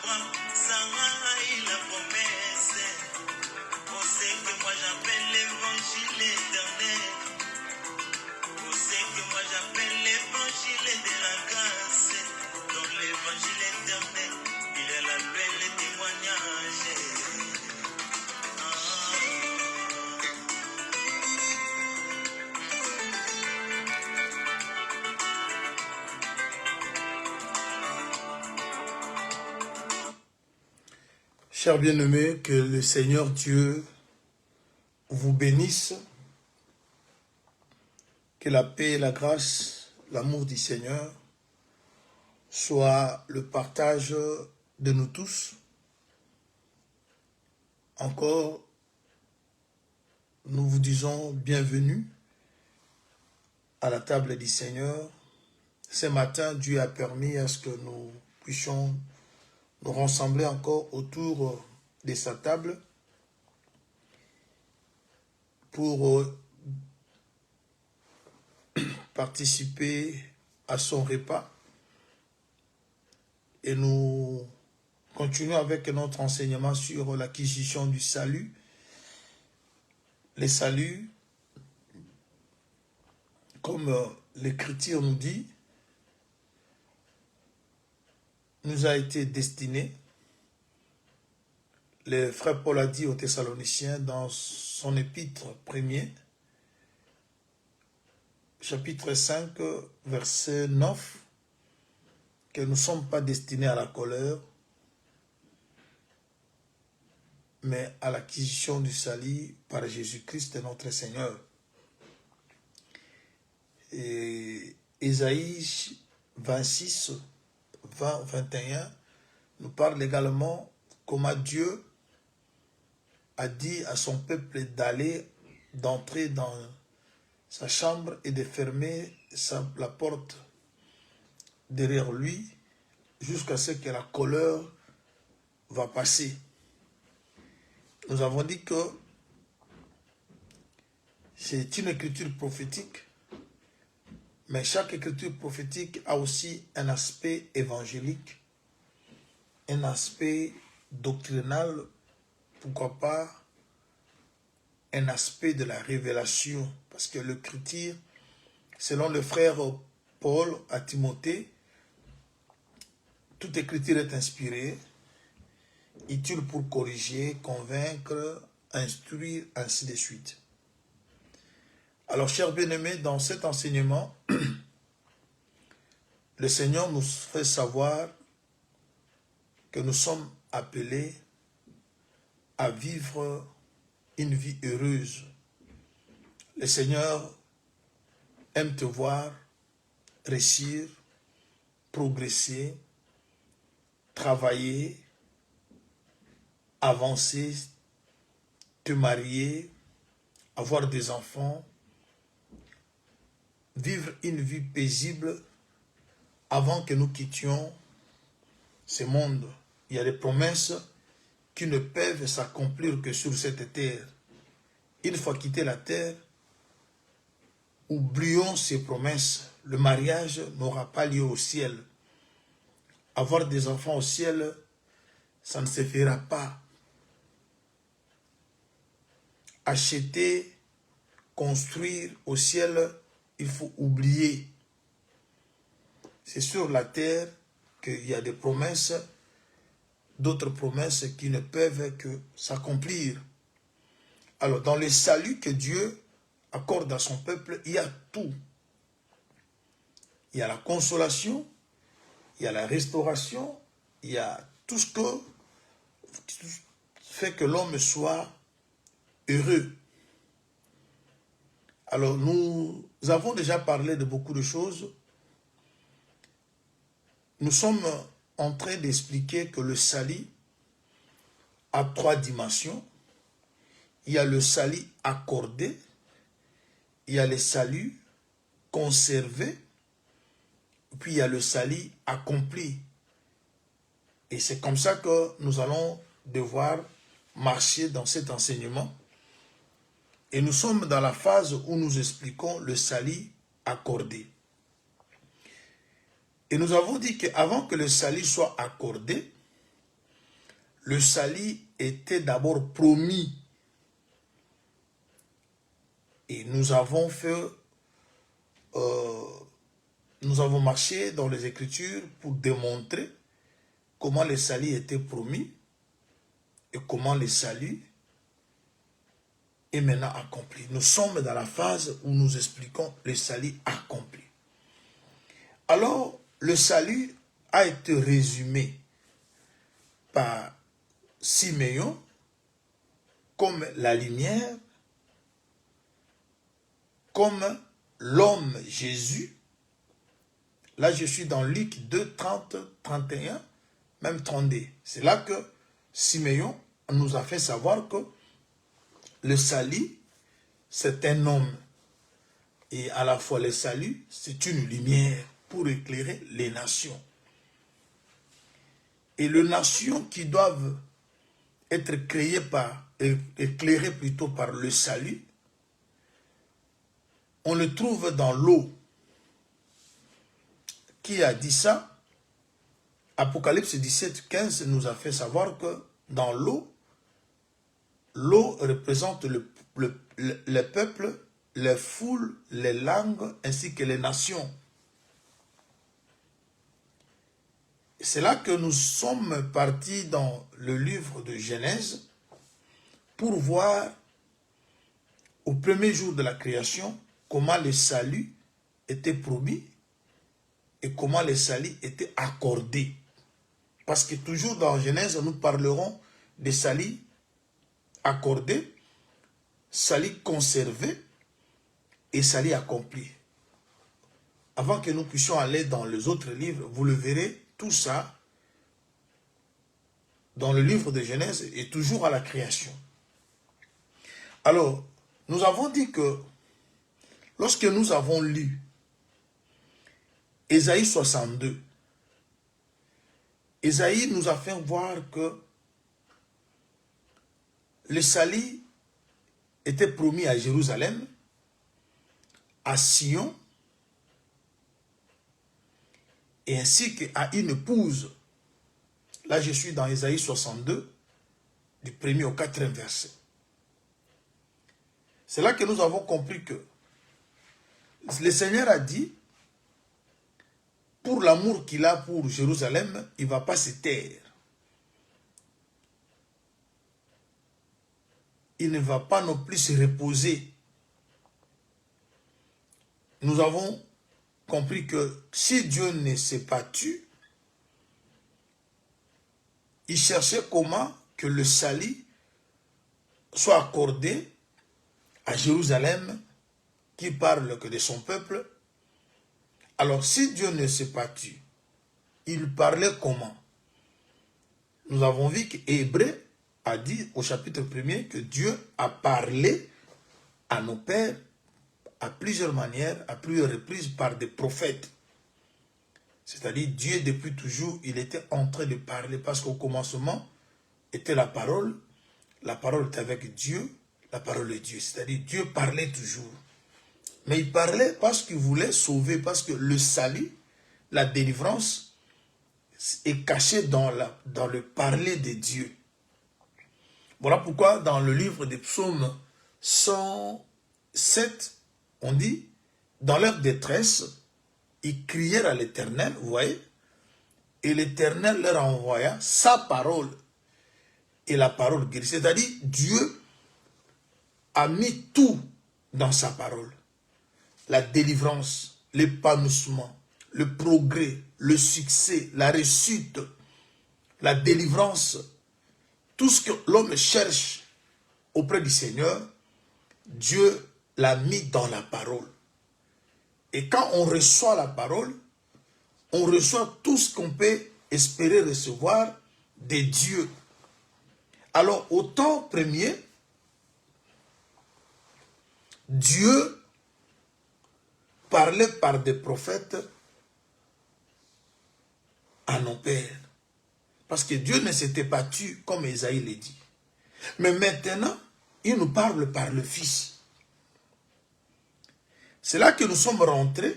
croix, Sarah et la promesse. On sait que moi j'appelle l'évangile éternel. On sait que moi j'appelle l'évangile de la grâce. Dans l'évangile éternel, il est la loi et le témoignage. Chers bien-aimés, que le Seigneur Dieu vous bénisse, que la paix et la grâce, l'amour du Seigneur soit le partage de nous tous. Encore, nous vous disons bienvenue à la table du Seigneur. Ce matin, Dieu a permis à ce que nous puissions nous rassembler encore autour de sa table pour participer à son repas. Et nous continuons avec notre enseignement sur l'acquisition du salut. Le salut, comme l'Écriture nous dit, nous a été destiné. Le frère Paul a dit aux Thessaloniciens dans son épître premier, chapitre 5, verset 9, que nous ne sommes pas destinés à la colère, mais à l'acquisition du salut par Jésus-Christ notre Seigneur. Et Ésaïe 26, 20, 21 nous parle également comment Dieu a dit à son peuple d'entrer dans sa chambre et de fermer la porte derrière lui jusqu'à ce que la colère va passer. Nous avons dit que c'est une écriture prophétique, mais chaque écriture prophétique a aussi un aspect évangélique, un aspect doctrinal, pourquoi pas un aspect de la révélation, parce que l'écriture, selon le frère Paul à Timothée, toute écriture est inspirée, utile pour corriger, convaincre, instruire, ainsi de suite. Alors, chers bien-aimés, dans cet enseignement, le Seigneur nous fait savoir que nous sommes appelés à vivre une vie heureuse. Le Seigneur aime te voir réussir, progresser, travailler, avancer, te marier, avoir des enfants, vivre une vie paisible avant que nous quittions ce monde. Il y a des promesses qui ne peuvent s'accomplir que sur cette terre. Une fois quitté la terre, oublions ces promesses. Le mariage n'aura pas lieu au ciel. Avoir des enfants au ciel, ça ne se fera pas. Acheter, construire au ciel, il faut oublier. C'est sur la terre qu'il y a des promesses, d'autres promesses qui ne peuvent que s'accomplir. Alors, dans le salut que Dieu accorde à son peuple, il y a tout. Il y a la consolation, il y a la restauration, il y a tout ce que fait que l'homme soit heureux. Alors, nous avons déjà parlé de beaucoup de choses. Nous sommes en train d'expliquer que le salut a 3 dimensions. Il y a le salut accordé, il y a le salut conservé, puis il y a le salut accompli. Et c'est comme ça que nous allons devoir marcher dans cet enseignement. Et nous sommes dans la phase où nous expliquons le salut accordé. Et nous avons dit qu'avant que le salut soit accordé, le salut était d'abord promis. Et nous avons marché dans les Écritures pour démontrer comment le salut était promis et comment le salut est maintenant accompli. Nous sommes dans la phase où nous expliquons le salut accompli. Alors, le salut a été résumé par Siméon comme la lumière, comme l'homme Jésus. Là, je suis dans Luc 2, 30, 31, même 32. C'est là que Siméon nous a fait savoir que le salut, c'est un homme. Et à la fois, le salut, c'est une lumière pour éclairer les nations. Et les nations qui doivent être éclairées plutôt par le salut, on le trouve dans l'eau. Qui a dit ça? Apocalypse 17, 15 nous a fait savoir que dans l'eau, l'eau représente le peuple, les foules, les langues ainsi que les nations. C'est là que nous sommes partis dans le livre de Genèse pour voir au premier jour de la création comment le salut était promis et comment le salut était accordé. Parce que toujours dans Genèse, nous parlerons de salut accordé, salut conservé et salut accompli. Avant que nous puissions aller dans les autres livres, vous le verrez, tout ça dans le livre de Genèse et toujours à la création. Alors, nous avons dit que lorsque nous avons lu Ésaïe 62, Ésaïe nous a fait voir que le salut était promis à Jérusalem, à Sion, et ainsi qu'à une épouse. Là, je suis dans Ésaïe 62, du 1er au 4e verset. C'est là que nous avons compris que le Seigneur a dit, pour l'amour qu'il a pour Jérusalem, il ne va pas se taire. Il ne va pas non plus se reposer. Nous avons compris que si Dieu ne s'est pas tu, il cherchait comment que le salut soit accordé à Jérusalem, qui parle que de son peuple. Alors si Dieu ne s'est pas tu, il parlait comment? Nous avons vu qu'Hébreu a dit au chapitre 1er que Dieu a parlé à nos pères à plusieurs manières, à plusieurs reprises par des prophètes. C'est-à-dire Dieu depuis toujours, il était en train de parler parce qu'au commencement était la parole était avec Dieu, la parole est Dieu. C'est-à-dire Dieu parlait toujours. Mais il parlait parce qu'il voulait sauver, parce que le salut, la délivrance est cachée dans le parler de Dieu. Voilà pourquoi dans le livre des psaumes 107, on dit, dans leur détresse, ils crièrent à l'Éternel, vous voyez, et l'Éternel leur envoya sa parole, et la parole guérit. C'est-à-dire, Dieu a mis tout dans sa parole. La délivrance, l'épanouissement, le progrès, le succès, la réussite, la délivrance, tout ce que l'homme cherche auprès du Seigneur, Dieu l'a mis dans la parole. Et quand on reçoit la parole, on reçoit tout ce qu'on peut espérer recevoir de Dieu. Alors, au temps premier, Dieu parlait par des prophètes à nos pères. Parce que Dieu ne s'était pas tu comme Ésaïe l'a dit. Mais maintenant, il nous parle par le Fils. C'est là que nous sommes rentrés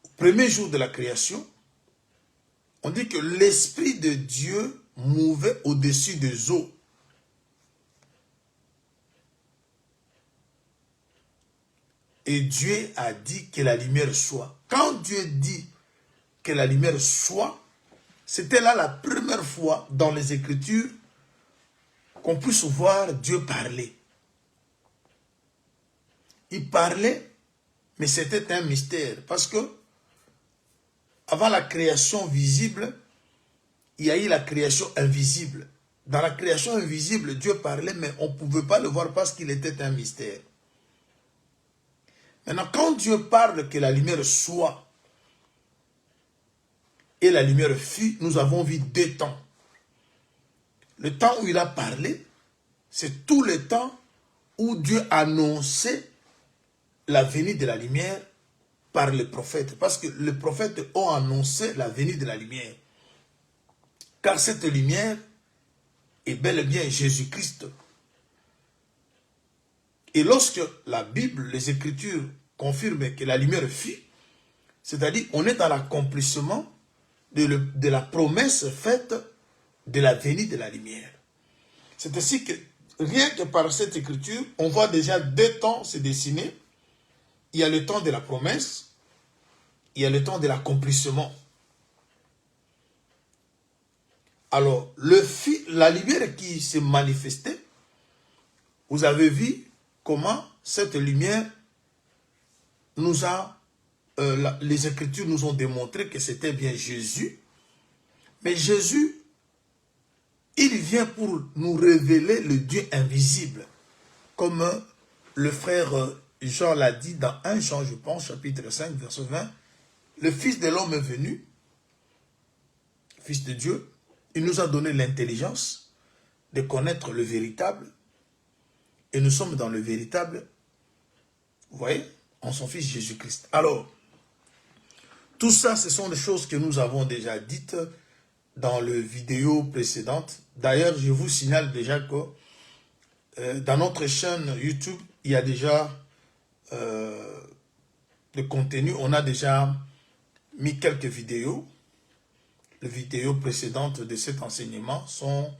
au premier jour de la création. On dit que l'Esprit de Dieu mouvait au-dessus des eaux. Et Dieu a dit que la lumière soit. Quand Dieu dit que la lumière soit, c'était là la première fois dans les Écritures qu'on puisse voir Dieu parler. Il parlait, mais c'était un mystère. Parce que, avant la création visible, il y a eu la création invisible. Dans la création invisible, Dieu parlait, mais on ne pouvait pas le voir parce qu'il était un mystère. Maintenant, quand Dieu parle que la lumière soit et la lumière fut, nous avons vu deux temps. Le temps où il a parlé, c'est tout le temps où Dieu annonçait la venue de la lumière par les prophètes. Parce que les prophètes ont annoncé la venue de la lumière. Car cette lumière est bel et bien Jésus-Christ. Et lorsque la Bible, les Écritures confirment que la lumière fut, c'est-à-dire on est dans l'accomplissement de la promesse faite de la venue de la lumière. C'est ainsi que, rien que par cette Écriture, on voit déjà deux temps se dessiner. Il y a le temps de la promesse, il y a le temps de l'accomplissement. Alors, la lumière qui s'est manifestée, vous avez vu comment cette lumière nous a, les Écritures nous ont démontré que c'était bien Jésus. Mais Jésus, il vient pour nous révéler le Dieu invisible. Comme le frère Jean l'a dit dans 1 Jean, je pense, chapitre 5, verset 20. Le Fils de l'homme est venu, Fils de Dieu. Il nous a donné l'intelligence de connaître le véritable. Et nous sommes dans le véritable, vous voyez, en son Fils Jésus-Christ. Alors, tout ça, ce sont des choses que nous avons déjà dites dans les vidéos précédentes. D'ailleurs, je vous signale déjà que dans notre chaîne YouTube, il y a déjà le contenu. On a déjà mis quelques vidéos. Les vidéos précédentes de cet enseignement sont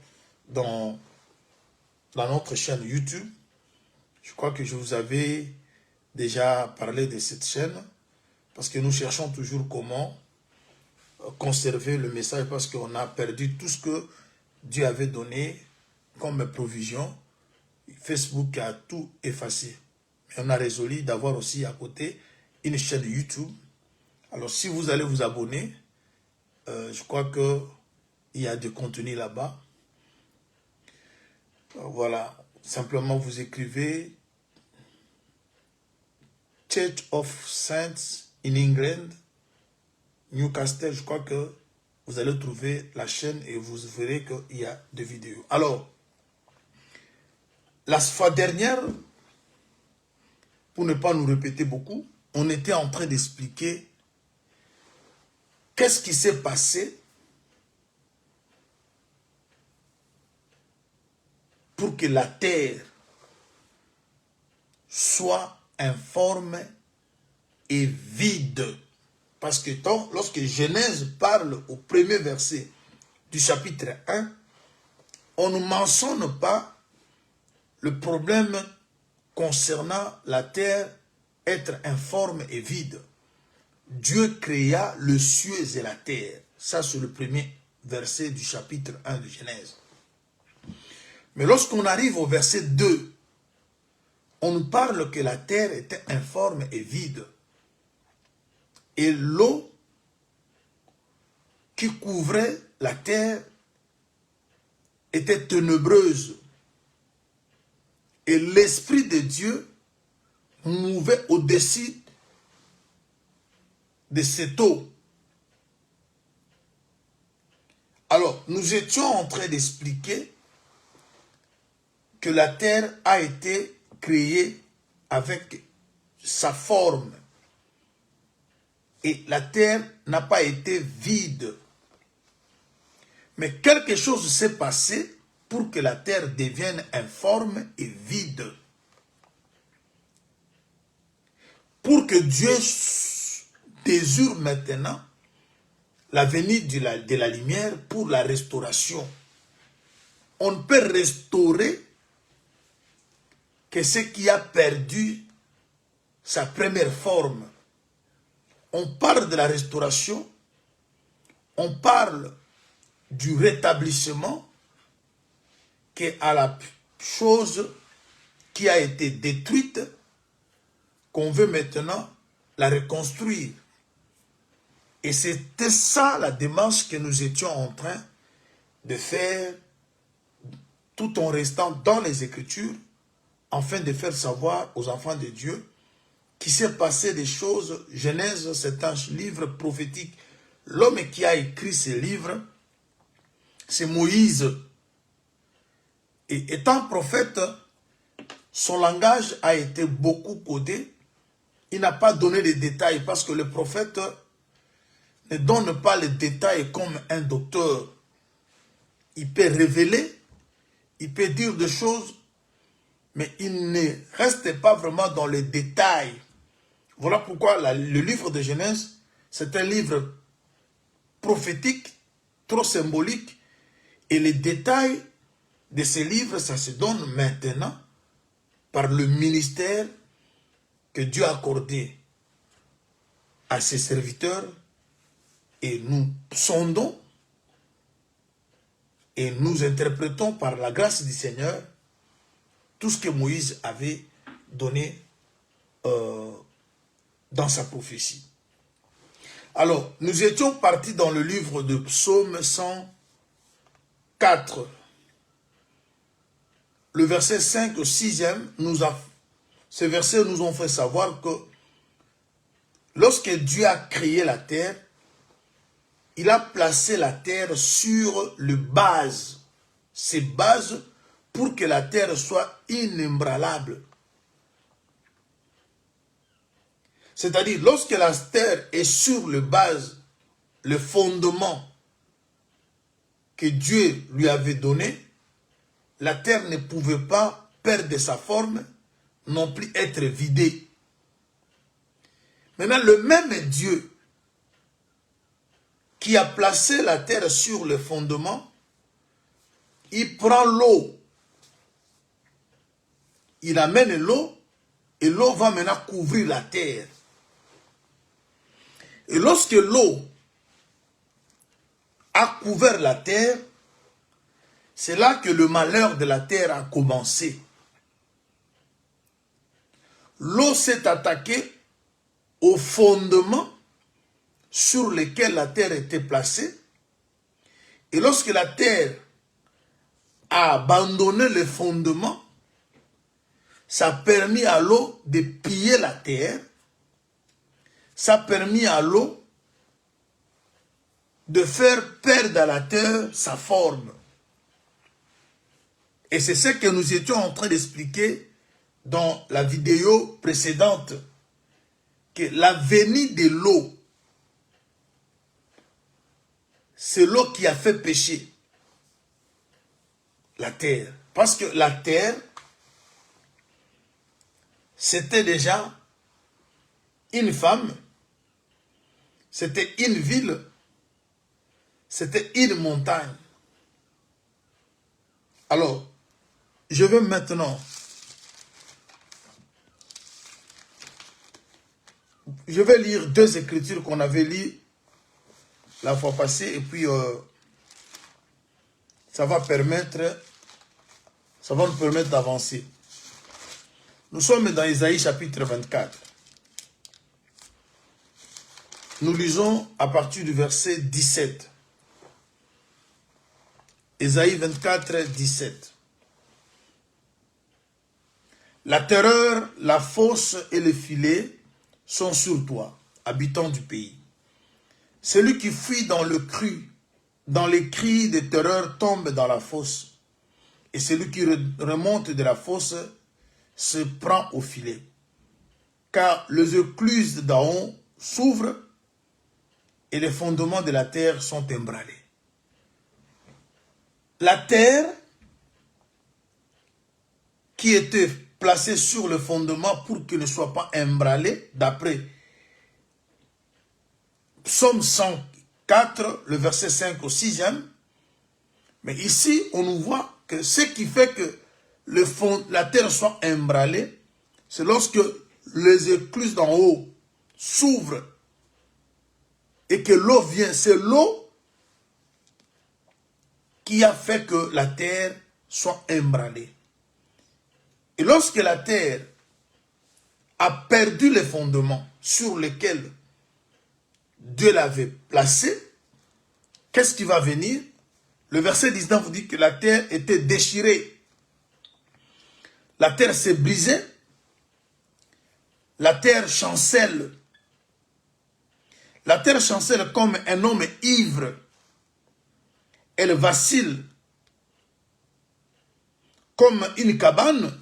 dans notre chaîne YouTube. Je crois que je vous avais déjà parlé de cette chaîne parce que nous cherchons toujours comment conserver le message parce qu'on a perdu tout ce que Dieu avait donné comme provision. Facebook a tout effacé. Mais on a résolu d'avoir aussi à côté une chaîne YouTube. Alors si vous allez vous abonner, je crois qu'il y a du contenu là-bas. Voilà, simplement vous écrivez Church of Saints in England, Newcastle, je crois que vous allez trouver la chaîne et vous verrez qu'il y a des vidéos. Alors, la fois dernière, pour ne pas nous répéter beaucoup, on était en train d'expliquer qu'est-ce qui s'est passé pour que la terre soit informe et vide. Parce que lorsque Genèse parle au premier verset du chapitre 1, on ne mentionne pas le problème concernant la terre être informe et vide. Dieu créa le cieux et la terre. Ça, c'est le premier verset du chapitre 1 de Genèse. Mais lorsqu'on arrive au verset 2, on nous parle que la terre était informe et vide. Et l'eau qui couvrait la terre était ténébreuse. Et l'Esprit de Dieu mouvait au-dessus de cette eau. Alors, nous étions en train d'expliquer que la terre a été créée avec sa forme. Et la terre n'a pas été vide. Mais quelque chose s'est passé pour que la terre devienne informe et vide. Pour que Dieu désire maintenant la venue de la lumière pour la restauration. On ne peut restaurer que ce qui a perdu sa première forme. On parle de la restauration, on parle du rétablissement, qui est à la chose qui a été détruite, qu'on veut maintenant la reconstruire. Et c'était ça la démarche que nous étions en train de faire, tout en restant dans les Écritures, afin de faire savoir aux enfants de Dieu qu'il s'est passé des choses. Genèse, c'est un livre prophétique. L'homme qui a écrit ce livre, c'est Moïse. Et étant prophète, son langage a été beaucoup codé. Il n'a pas donné les détails parce que le prophète ne donne pas les détails comme un docteur. Il peut révéler, il peut dire des choses, mais il ne reste pas vraiment dans les détails. Voilà pourquoi le livre de Genèse, c'est un livre prophétique, trop symbolique, et les détails de ces livres, ça se donne maintenant par le ministère que Dieu a accordé à ses serviteurs, et nous sondons et nous interprétons par la grâce du Seigneur tout ce que Moïse avait donné dans sa prophétie. Alors, nous étions partis dans le livre de Psaume 104. Le verset 5 au 6e, ces versets nous ont fait savoir que lorsque Dieu a créé la terre, il a placé la terre sur le base, ces bases pour que la terre soit inébranlable. C'est-à-dire, lorsque la terre est sur le base, le fondement que Dieu lui avait donné, la terre ne pouvait pas perdre sa forme, non plus être vidée. Maintenant, le même Dieu qui a placé la terre sur le fondement, il prend l'eau. Il amène l'eau et l'eau va maintenant couvrir la terre. Et lorsque l'eau a couvert la terre, c'est là que le malheur de la terre a commencé. L'eau s'est attaquée au fondement sur lequel la terre était placée. Et lorsque la terre a abandonné le fondement, ça a permis à l'eau de piller la terre. Ça a permis à l'eau de faire perdre à la terre sa forme. Et c'est ce que nous étions en train d'expliquer dans la vidéo précédente, que la venue de l'eau, c'est l'eau qui a fait pécher la terre. Parce que la terre, c'était déjà une femme, c'était une ville, c'était une montagne. Alors, je vais maintenant, je vais lire deux écritures qu'on avait lues la fois passée, et puis ça va nous permettre d'avancer. Nous sommes dans Isaïe chapitre 24. Nous lisons à partir du verset 17. Isaïe 24, 17. La terreur, la fosse et le filet sont sur toi, habitant du pays. Celui qui fuit dans le cru, dans les cris de terreur tombe dans la fosse. Et celui qui remonte de la fosse se prend au filet. Car les écluses d'en haut s'ouvrent et les fondements de la terre sont ébranlés. La terre qui était placée sur le fondement pour qu'il ne soit pas ébranlé, d'après Psaume 4, le verset 5 au 6e. Mais ici, on nous voit que ce qui fait que la terre soit emballée, c'est lorsque les écluses d'en haut s'ouvrent et que l'eau vient. C'est l'eau qui a fait que la terre soit emballée. Et lorsque la terre a perdu les fondements sur lesquels Dieu l'avait placé, qu'est-ce qui va venir? Le verset 19 vous dit que la terre était déchirée. La terre s'est brisée. La terre chancelle. La terre chancelle comme un homme ivre. Elle vacille comme une cabane.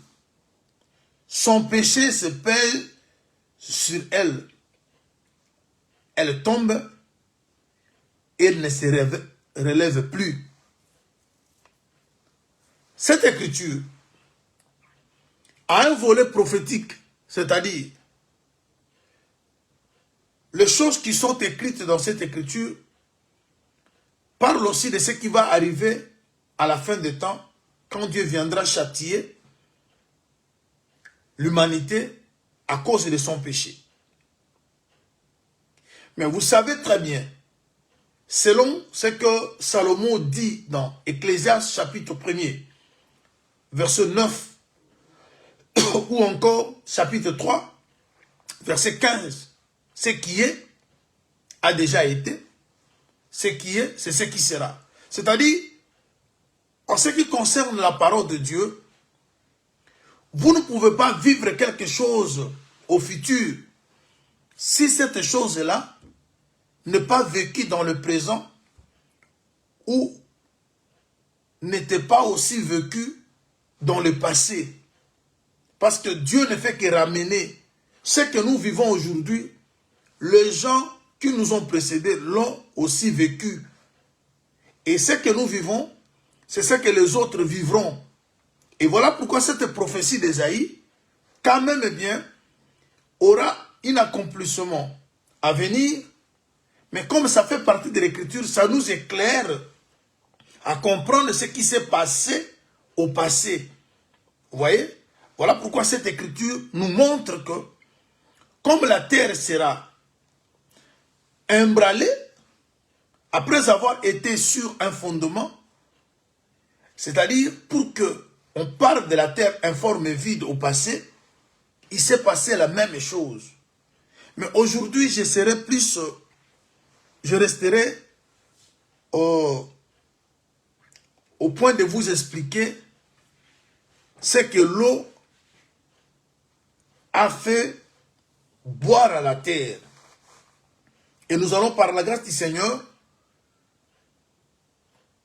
Son péché se pèse sur elle. Elle tombe et elle ne se relève plus. Cette écriture a un volet prophétique, c'est-à-dire les choses qui sont écrites dans cette écriture parlent aussi de ce qui va arriver à la fin des temps, quand Dieu viendra châtier l'humanité à cause de son péché. Mais vous savez très bien, selon ce que Salomon dit dans Ecclésiaste chapitre 1er, verset 9, ou encore chapitre 3, verset 15, ce qui est a déjà été, ce qui est, c'est ce qui sera. C'est-à-dire, en ce qui concerne la parole de Dieu, vous ne pouvez pas vivre quelque chose au futur si cette chose-là n'est pas vécue dans le présent ou n'était pas aussi vécue dans le passé. Parce que Dieu ne fait que ramener ce que nous vivons aujourd'hui. Les gens qui nous ont précédés l'ont aussi vécu. Et ce que nous vivons, c'est ce que les autres vivront. Et voilà pourquoi cette prophétie d'Ésaïe, quand même bien, aura un accomplissement à venir. Mais comme ça fait partie de l'écriture, ça nous éclaire à comprendre ce qui s'est passé au passé. Vous voyez? Voilà pourquoi cette écriture nous montre que, comme la terre sera emballée, après avoir été sur un fondement, c'est-à-dire pour que on parle de la terre informe et vide au passé, il s'est passé la même chose. Mais aujourd'hui, je resterai au point de vous expliquer ce que l'eau a fait boire à la terre. Et nous allons, par la grâce du Seigneur,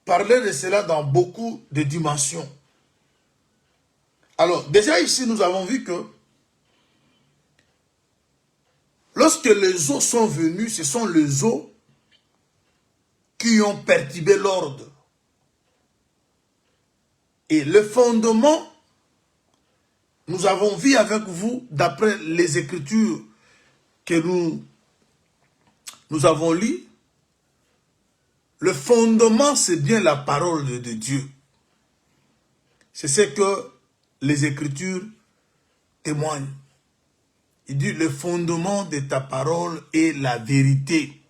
parler de cela dans beaucoup de dimensions. Alors, déjà ici, nous avons vu que lorsque les eaux sont venues, ce sont les eaux qui ont perturbé l'ordre. Et le fondement, nous avons vu avec vous, d'après les Écritures que nous avons lues, le fondement, c'est bien la parole de Dieu. C'est ce que les Écritures témoignent. Il dit, le fondement de ta parole est la vérité.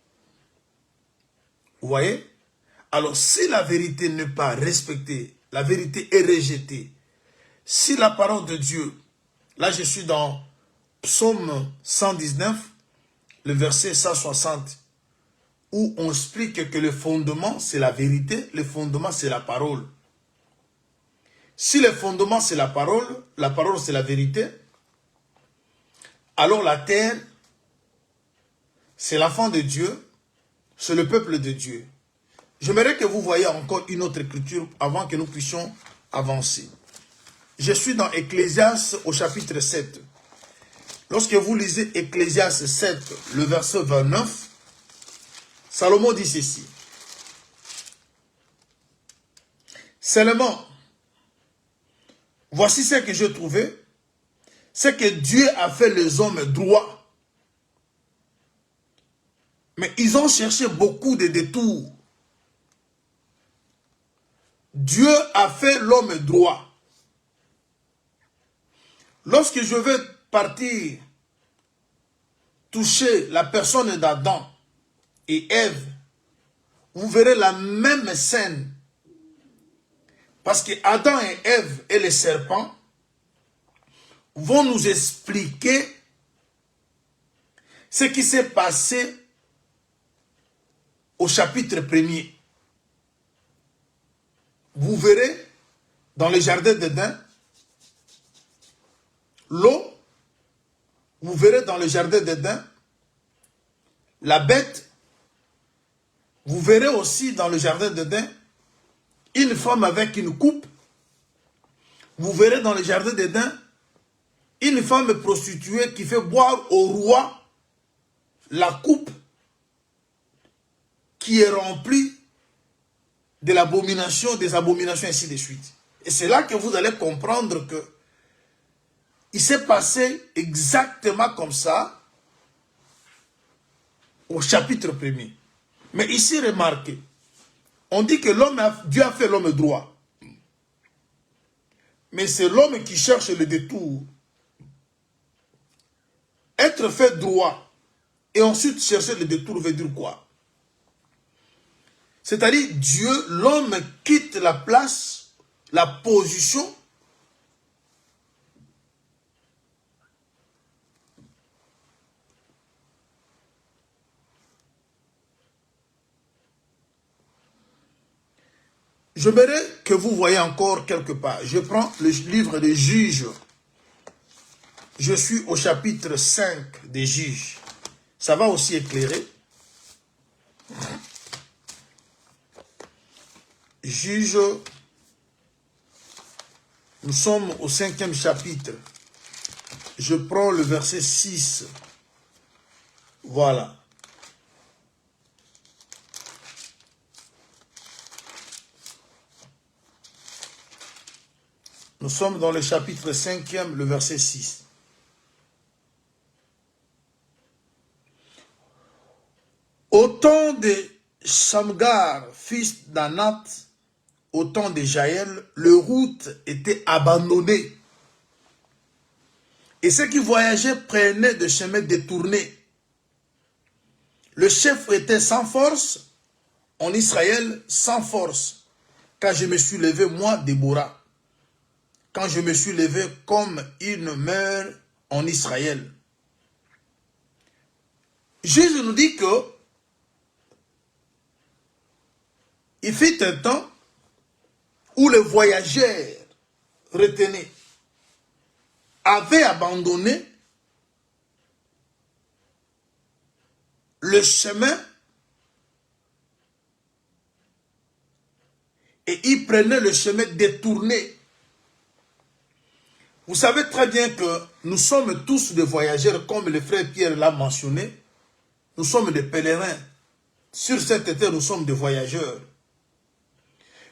Vous voyez? Alors, si la vérité n'est pas respectée, la vérité est rejetée. Si la parole de Dieu, là je suis dans Psaume 119, le verset 160, où on explique que le fondement c'est la vérité, le fondement c'est la parole. Si le fondement c'est la parole c'est la vérité, alors la terre, c'est l'enfant de Dieu, c'est le peuple de Dieu. J'aimerais que vous voyiez encore une autre écriture avant que nous puissions avancer. Je suis dans Ecclésiaste au chapitre 7. Lorsque vous lisez Ecclésiaste 7, le verset 29, Salomon dit ceci. Seulement, voici ce que j'ai trouvé, c'est que Dieu a fait les hommes droits, Mais ils ont cherché beaucoup de détours. Dieu a fait l'homme droit. Lorsque je vais partir toucher la personne d'Adam et Ève, vous verrez la même scène. Parce que Adam et Ève et les serpents vont nous expliquer ce qui s'est passé au chapitre 1er. Vous verrez dans le jardin d'Éden l'eau, vous verrez dans le jardin d'Éden la bête, vous verrez aussi dans le jardin d'Éden une femme avec une coupe, vous verrez dans le jardin d'Éden une femme prostituée qui fait boire au roi la coupe qui est remplie de l'abomination, des abominations, ainsi de suite. Et c'est là que vous allez comprendre que il s'est passé exactement comme ça au chapitre 1er. Mais ici, remarquez, on dit que Dieu a fait l'homme droit. Mais c'est l'homme qui cherche le détour. Être fait droit et ensuite chercher le détour veut dire quoi? C'est-à-dire, Dieu, l'homme quitte la place, la position J'aimerais que vous voyez encore quelque part. Je prends le livre des Juges. Je suis au chapitre 5 des Juges. Ça va aussi éclairer. Juges, nous sommes au 5e chapitre. Je prends le verset 6. Voilà. Nous sommes dans le chapitre 5e, le verset 6. Au temps de Shamgar, fils d'Anat, au temps de Jaël, le route était abandonnée. Et ceux qui voyageaient prenaient des chemins détournés. Le chef était sans force, en Israël sans force. Quand je me suis levé, moi, Déborah, quand je me suis levé comme une mère en Israël. Jésus nous dit que il fut un temps où les voyageurs retenus avaient abandonné le chemin et ils prenaient le chemin détourné. Vous savez très bien que nous sommes tous des voyageurs, comme le frère Pierre l'a mentionné. Nous sommes des pèlerins. Sur cette terre, nous sommes des voyageurs.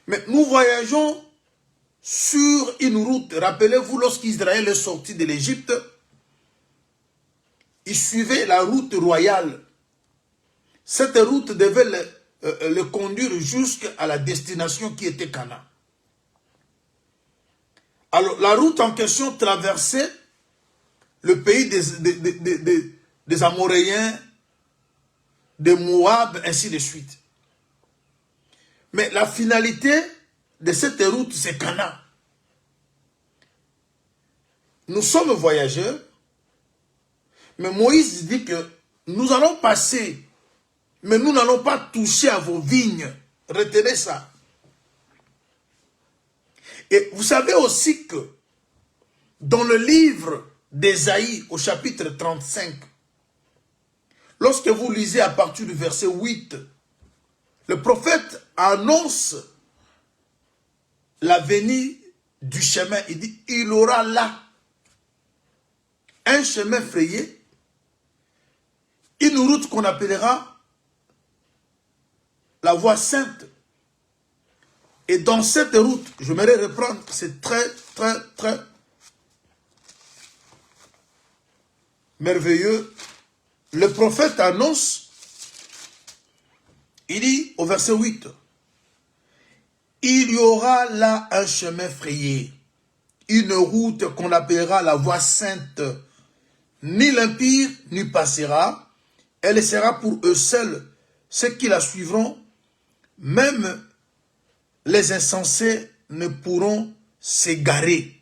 Mais nous voyageons sur une route. Rappelez-vous, lorsqu'Israël est sorti de l'Égypte, il suivait la route royale. Cette route devait le conduire jusqu'à la destination qui était Canaan. Alors, la route en question traversait le pays des Amoréens, des Moab, ainsi de suite. Mais la finalité de cette route, c'est Canaan. Nous sommes voyageurs, mais Moïse dit que nous allons passer, mais nous n'allons pas toucher à vos vignes. Retenez ça. Et vous savez aussi que dans le livre d'Ésaïe, au chapitre 35, lorsque vous lisez à partir du verset 8, le prophète annonce la venue du chemin. Il dit, il aura là un chemin frayé, une route qu'on appellera la voie sainte. Et dans cette route, je m'aimerais reprendre, c'est très merveilleux. Le prophète annonce Il dit au verset 8, il y aura là un chemin frayé, une route qu'on appellera la voie sainte. Ni l'impie n'y passera, elle sera pour eux seuls, ceux qui la suivront, même les insensés ne pourront s'égarer.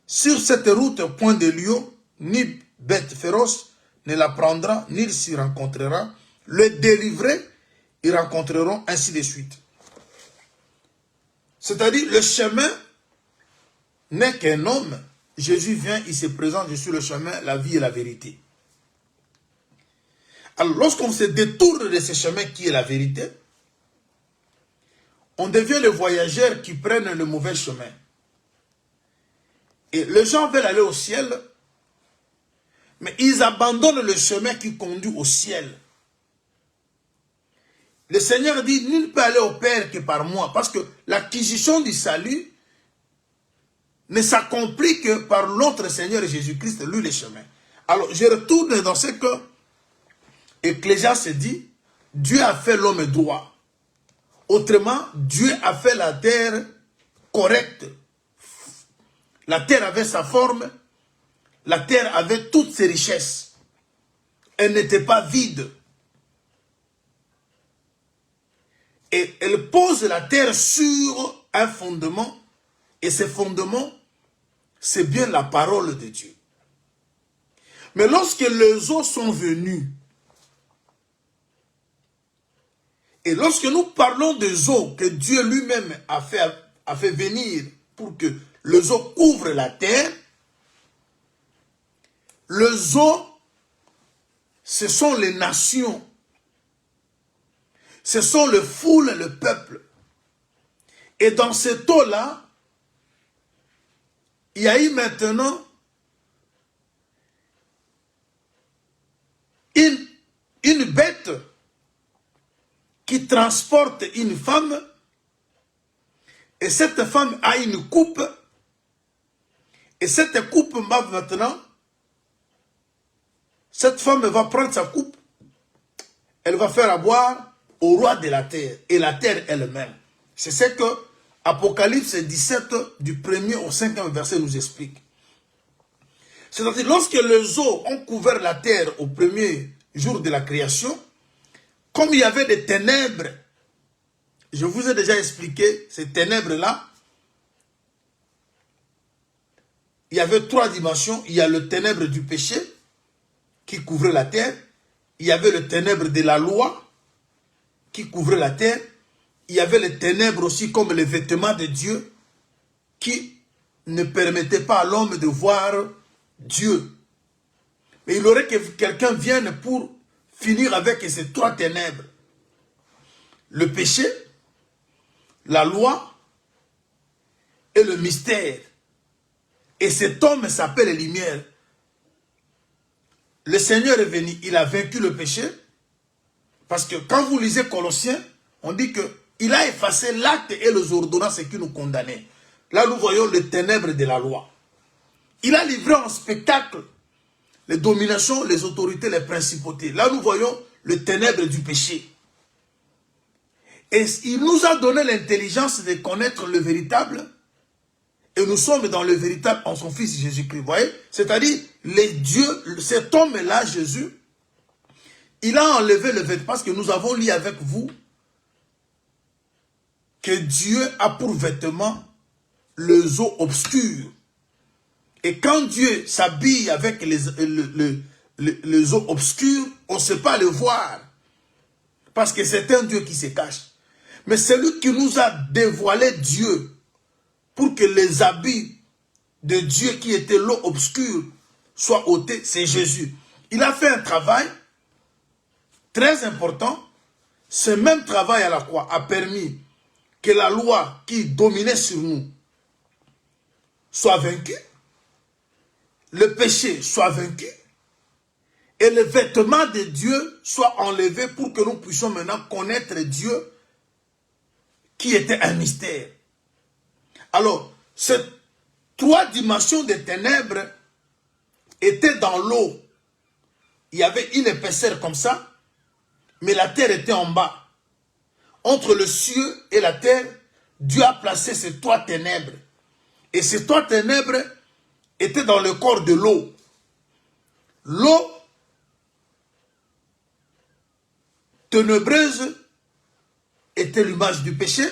Sur cette route, point de lion, ni bête féroce ne la prendra, ni s'y rencontrera. Le délivré, ils rencontreront ainsi de suite. C'est-à-dire, le chemin n'est qu'un homme. Jésus vient, il se présente, je suis le chemin, la vie et la vérité. Alors, lorsqu'on se détourne de ce chemin qui est la vérité, on devient le voyageur qui prennent le mauvais chemin. Et les gens veulent aller au ciel, mais ils abandonnent le chemin qui conduit au ciel. Le Seigneur dit, nul ne peut aller au Père que par moi, parce que l'acquisition du salut ne s'accomplit que par notre Seigneur Jésus-Christ, lui le chemin. Alors, je retourne dans ce que Ecclésiaste dit, Dieu a fait l'homme droit. Autrement, Dieu a fait la terre correcte. La terre avait sa forme, la terre avait toutes ses richesses. Elle n'était pas vide. Et elle pose la terre sur un fondement, et ce fondement, c'est bien la parole de Dieu. Mais lorsque les eaux sont venues, et lorsque nous parlons des eaux que Dieu lui-même a fait venir pour que les eaux couvrent la terre, les eaux, ce sont les nations, ce sont le foule, le peuple. Et dans cette eau-là, il y a eu maintenant une bête qui transporte une femme, et cette femme a une coupe, et cette coupe maintenant, cette femme va prendre sa coupe, elle va faire à boire au roi de la terre, et la terre elle-même. C'est ce que Apocalypse 17, du 1er au 5e verset nous explique. C'est-à-dire, lorsque les eaux ont couvert la terre au premier jour de la création, comme il y avait des ténèbres, je vous ai déjà expliqué ces ténèbres-là, il y avait 3 dimensions. Il y a le ténèbre du péché qui couvrait la terre, il y avait le ténèbre de la loi qui couvrait la terre, il y avait les ténèbres aussi comme les vêtements de Dieu qui ne permettaient pas à l'homme de voir Dieu. Mais il aurait que quelqu'un vienne pour finir avec ces 3 ténèbres. Le péché, la loi et le mystère. Et cet homme s'appelle Lumière. Le Seigneur est venu, il a vaincu le péché. Parce que quand vous lisez Colossiens, on dit qu'il a effacé l'acte et les ordonnances qui nous condamnaient. Là, nous voyons les ténèbres de la loi. Il a livré en spectacle les dominations, les autorités, les principautés. Là, nous voyons le ténèbre du péché. Et il nous a donné l'intelligence de connaître le véritable. Et nous sommes dans le véritable en son Fils Jésus-Christ. Vous voyez? C'est-à-dire, cet homme-là, Jésus, il a enlevé le vêtement, parce que nous avons lu avec vous que Dieu a pour vêtement les eaux obscures. Et quand Dieu s'habille avec les eaux obscures, on ne sait pas le voir. Parce que c'est un Dieu qui se cache. Mais celui qui nous a dévoilé Dieu pour que les habits de Dieu qui étaient l'eau obscure soient ôtés, c'est Jésus. Il a fait un travail très important. Ce même travail à la croix a permis que la loi qui dominait sur nous soit vaincue, le péché soit vaincu, et le vêtement de Dieu soit enlevé pour que nous puissions maintenant connaître Dieu qui était un mystère. Alors, ces 3 dimensions des ténèbres étaient dans l'eau. Il y avait une épaisseur comme ça, mais la terre était en bas. Entre le ciel et la terre, Dieu a placé ces trois ténèbres. Et ces trois ténèbres étaient dans le corps de l'eau. L'eau ténébreuse était l'image du péché.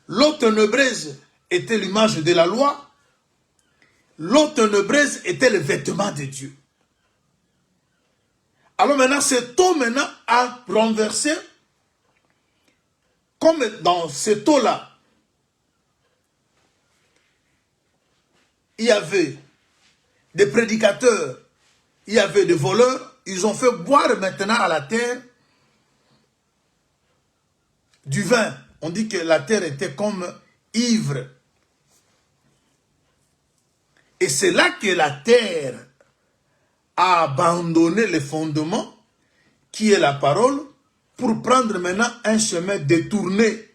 L'eau ténébreuse était l'image de la loi. L'eau ténébreuse était le vêtement de Dieu. Alors maintenant, cette eau maintenant a renversé, comme dans cette eau-là, il y avait des prédicateurs, il y avait des voleurs, ils ont fait boire maintenant à la terre du vin. On dit que la terre était comme ivre. Et c'est là que la terre a abandonné les fondements, qui est la parole, pour prendre maintenant un chemin détourné.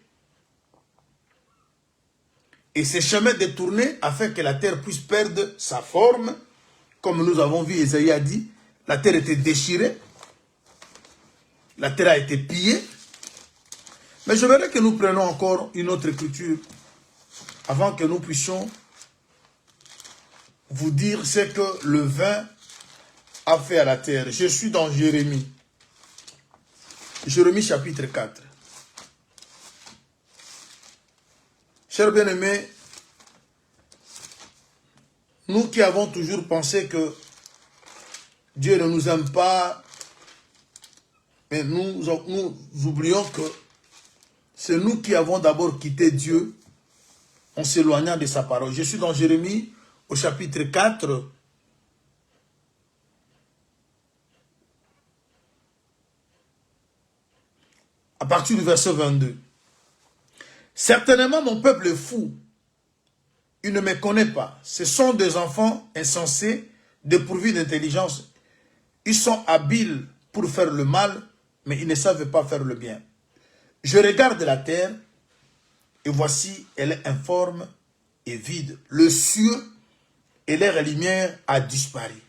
Et ce chemin détourné a fait que la terre puisse perdre sa forme. Comme nous avons vu, Isaïe a dit, la terre était déchirée, la terre a été pillée. Mais je voudrais que nous prenions encore une autre écriture avant que nous puissions vous dire ce que le vin a fait à la terre. Je suis dans Jérémie. Jérémie chapitre 4. Chers bien-aimés, nous qui avons toujours pensé que Dieu ne nous aime pas, mais nous oublions que c'est nous qui avons d'abord quitté Dieu en s'éloignant de sa parole. Je suis dans Jérémie au chapitre 4. À partir du verset 22. Certainement mon peuple est fou. Il ne me connaît pas. Ce sont des enfants insensés, dépourvus d'intelligence. Ils sont habiles pour faire le mal, mais ils ne savent pas faire le bien. Je regarde la terre, et voici, elle est informe et vide. Le ciel et l'air lumière a disparu.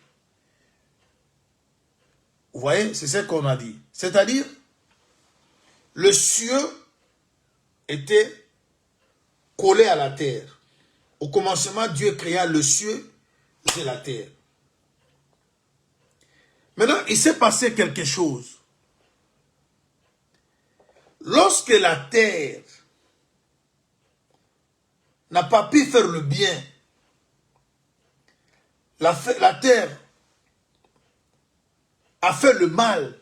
Vous voyez, c'est ce qu'on a dit. C'est-à-dire, le ciel était collé à la terre. Au commencement, Dieu créa le ciel et la terre. Maintenant, il s'est passé quelque chose. Lorsque la terre n'a pas pu faire le bien, la terre a fait le mal,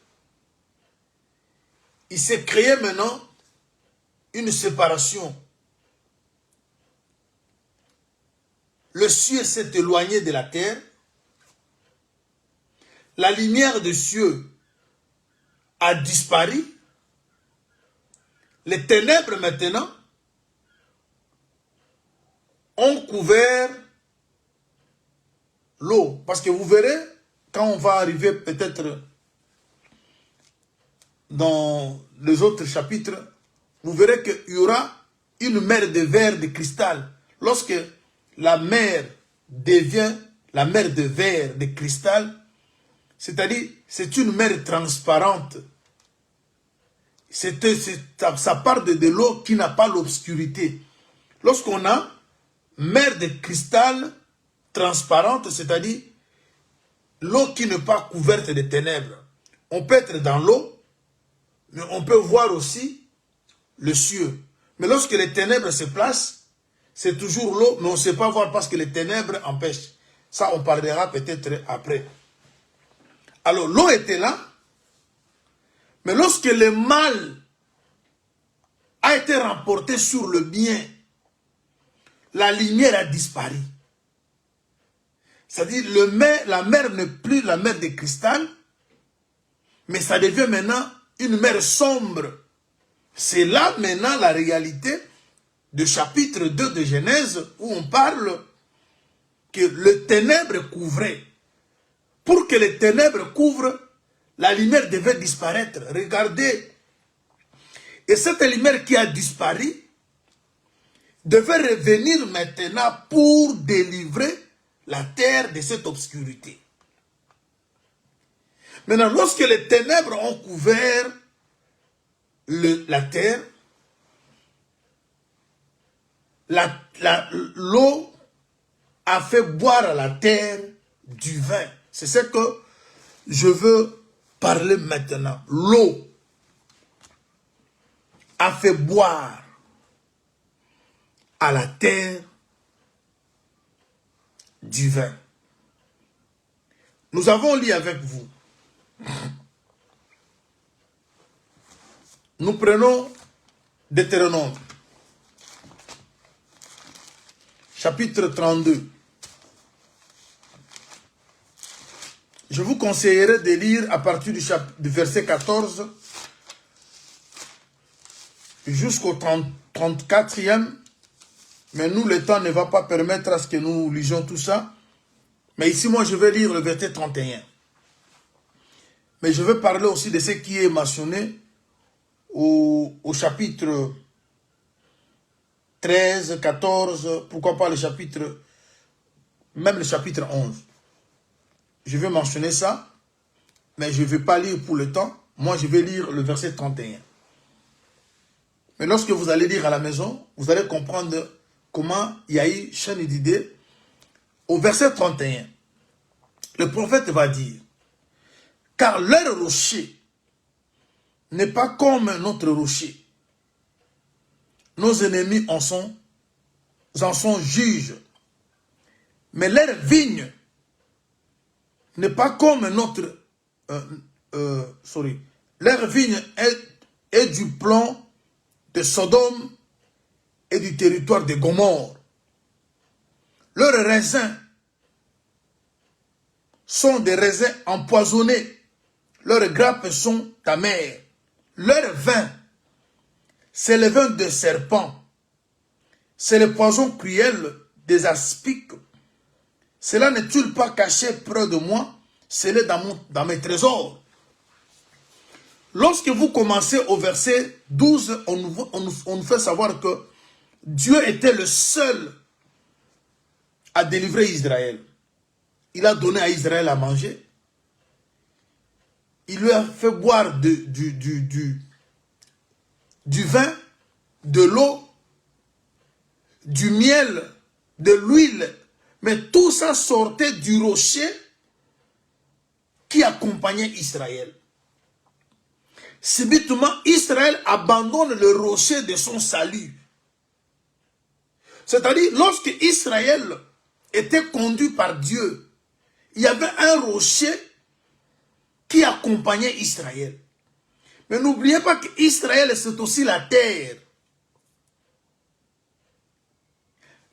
il s'est créé maintenant une séparation. Le ciel s'est éloigné de la terre. La lumière du ciel a disparu. Les ténèbres maintenant ont couvert l'eau. Parce que vous verrez, quand on va arriver peut-être dans les autres chapitres, vous verrez qu'il y aura une mer de verre de cristal. Lorsque la mer devient la mer de verre de cristal, c'est-à-dire c'est une mer transparente. Ça part de l'eau qui n'a pas l'obscurité. Lorsqu'on a mer de cristal transparente, c'est-à-dire l'eau qui n'est pas couverte de ténèbres. On peut être dans l'eau, mais on peut voir aussi le ciel. Mais lorsque les ténèbres se placent, c'est toujours l'eau, mais on ne sait pas voir parce que les ténèbres empêchent. Ça, on parlera peut-être après. Alors, l'eau était là, mais lorsque le mal a été remporté sur le bien, la lumière a disparu. C'est-à-dire, la mer n'est plus la mer de cristal, mais ça devient maintenant une mer sombre. C'est là maintenant la réalité du chapitre 2 de Genèse où on parle que le ténèbre couvrait. Pour que les ténèbres couvrent, la lumière devait disparaître. Regardez. Et cette lumière qui a disparu devait revenir maintenant pour délivrer la terre de cette obscurité. Maintenant, lorsque les ténèbres ont couvert la terre, l'eau a fait boire à la terre du vin. C'est ce que je veux parler maintenant. L'eau a fait boire à la terre du vin. Nous avons lu avec vous. Nous prenons Deutéronome, chapitre 32. Je vous conseillerais de lire à partir du verset 14 jusqu'au 34e. Mais nous, le temps ne va pas permettre à ce que nous lisions tout ça. Mais ici, moi, je vais lire le verset 31. Mais je vais parler aussi de ce qui est mentionné au chapitre 13, 14, pourquoi pas le chapitre, même le chapitre 11. Je vais mentionner ça, mais je ne vais pas lire pour le temps. Moi, je vais lire le verset 31. Mais lorsque vous allez lire à la maison, vous allez comprendre comment il y a eu chaîne d'idées. Au verset 31, le prophète va dire, « Car leur rocher n'est pas comme notre rocher. Nos ennemis en sont juges. Mais leur vigne n'est pas comme notre... Leur vigne est du plan de Sodome et du territoire de Gomorrhe. Leurs raisins sont des raisins empoisonnés. Leurs grappes sont amères. Leur vin, c'est le vin de serpent. C'est le poison cruel des aspics. Cela n'est-il pas caché près de moi? C'est dans mes trésors. Lorsque vous commencez au verset 12, on nous fait savoir que Dieu était le seul à délivrer Israël. Il a donné à Israël à manger. Il lui a fait boire du vin, de l'eau, du miel, de l'huile. Mais tout ça sortait du rocher qui accompagnait Israël. Subitement, Israël abandonne le rocher de son salut. C'est-à-dire, lorsque Israël était conduit par Dieu, il y avait un rocher qui accompagnait Israël. Mais n'oubliez pas qu'Israël, c'est aussi la terre.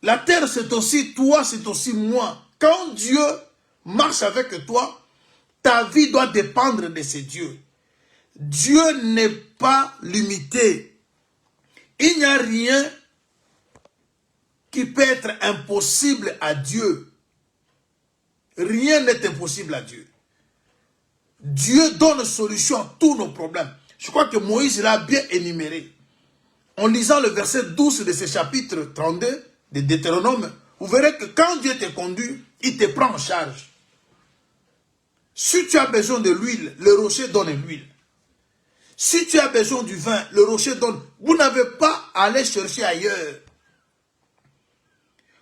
La terre, c'est aussi toi, c'est aussi moi. Quand Dieu marche avec toi, ta vie doit dépendre de ce Dieu. Dieu n'est pas limité. Il n'y a rien qui peut être impossible à Dieu. Rien n'est impossible à Dieu. Dieu donne solution à tous nos problèmes. Je crois que Moïse l'a bien énuméré. En lisant le verset 12 de ce chapitre 32 de Deutéronome, vous verrez que quand Dieu te conduit, il te prend en charge. Si tu as besoin de l'huile, le rocher donne l'huile. Si tu as besoin du vin, le rocher donne. Vous n'avez pas à aller chercher ailleurs.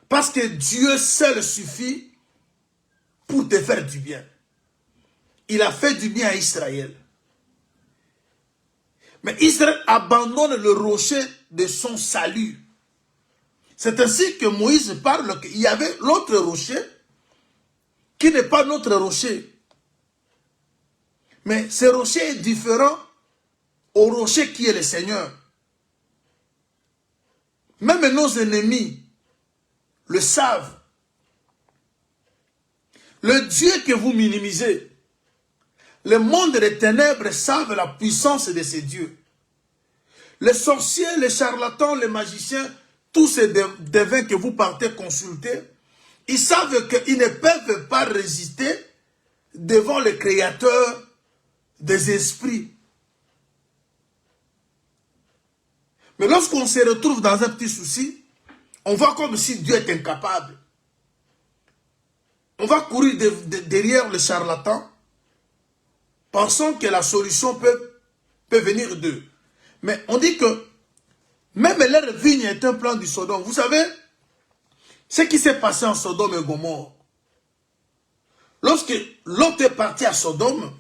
Parce que Dieu seul suffit pour te faire du bien. Il a fait du bien à Israël. Mais Israël abandonne le rocher de son salut. C'est ainsi que Moïse parle qu'il y avait l'autre rocher qui n'est pas notre rocher. Mais ce rocher est différent au rocher qui est le Seigneur. Même nos ennemis le savent. Le Dieu que vous minimisez, le monde des ténèbres savent la puissance de ces dieux. Les sorciers, les charlatans, les magiciens, tous ces devins que vous partez consulter, ils savent qu'ils ne peuvent pas résister devant le Créateur des esprits. Mais lorsqu'on se retrouve dans un petit souci, on voit comme si Dieu est incapable. On va courir derrière le charlatan. pensant que la solution peut venir d'eux. Mais on dit que même leur vigne est un plan du Sodome. Vous savez, ce qui s'est passé en Sodome et Gomorrhe, lorsque Lot est parti à Sodome,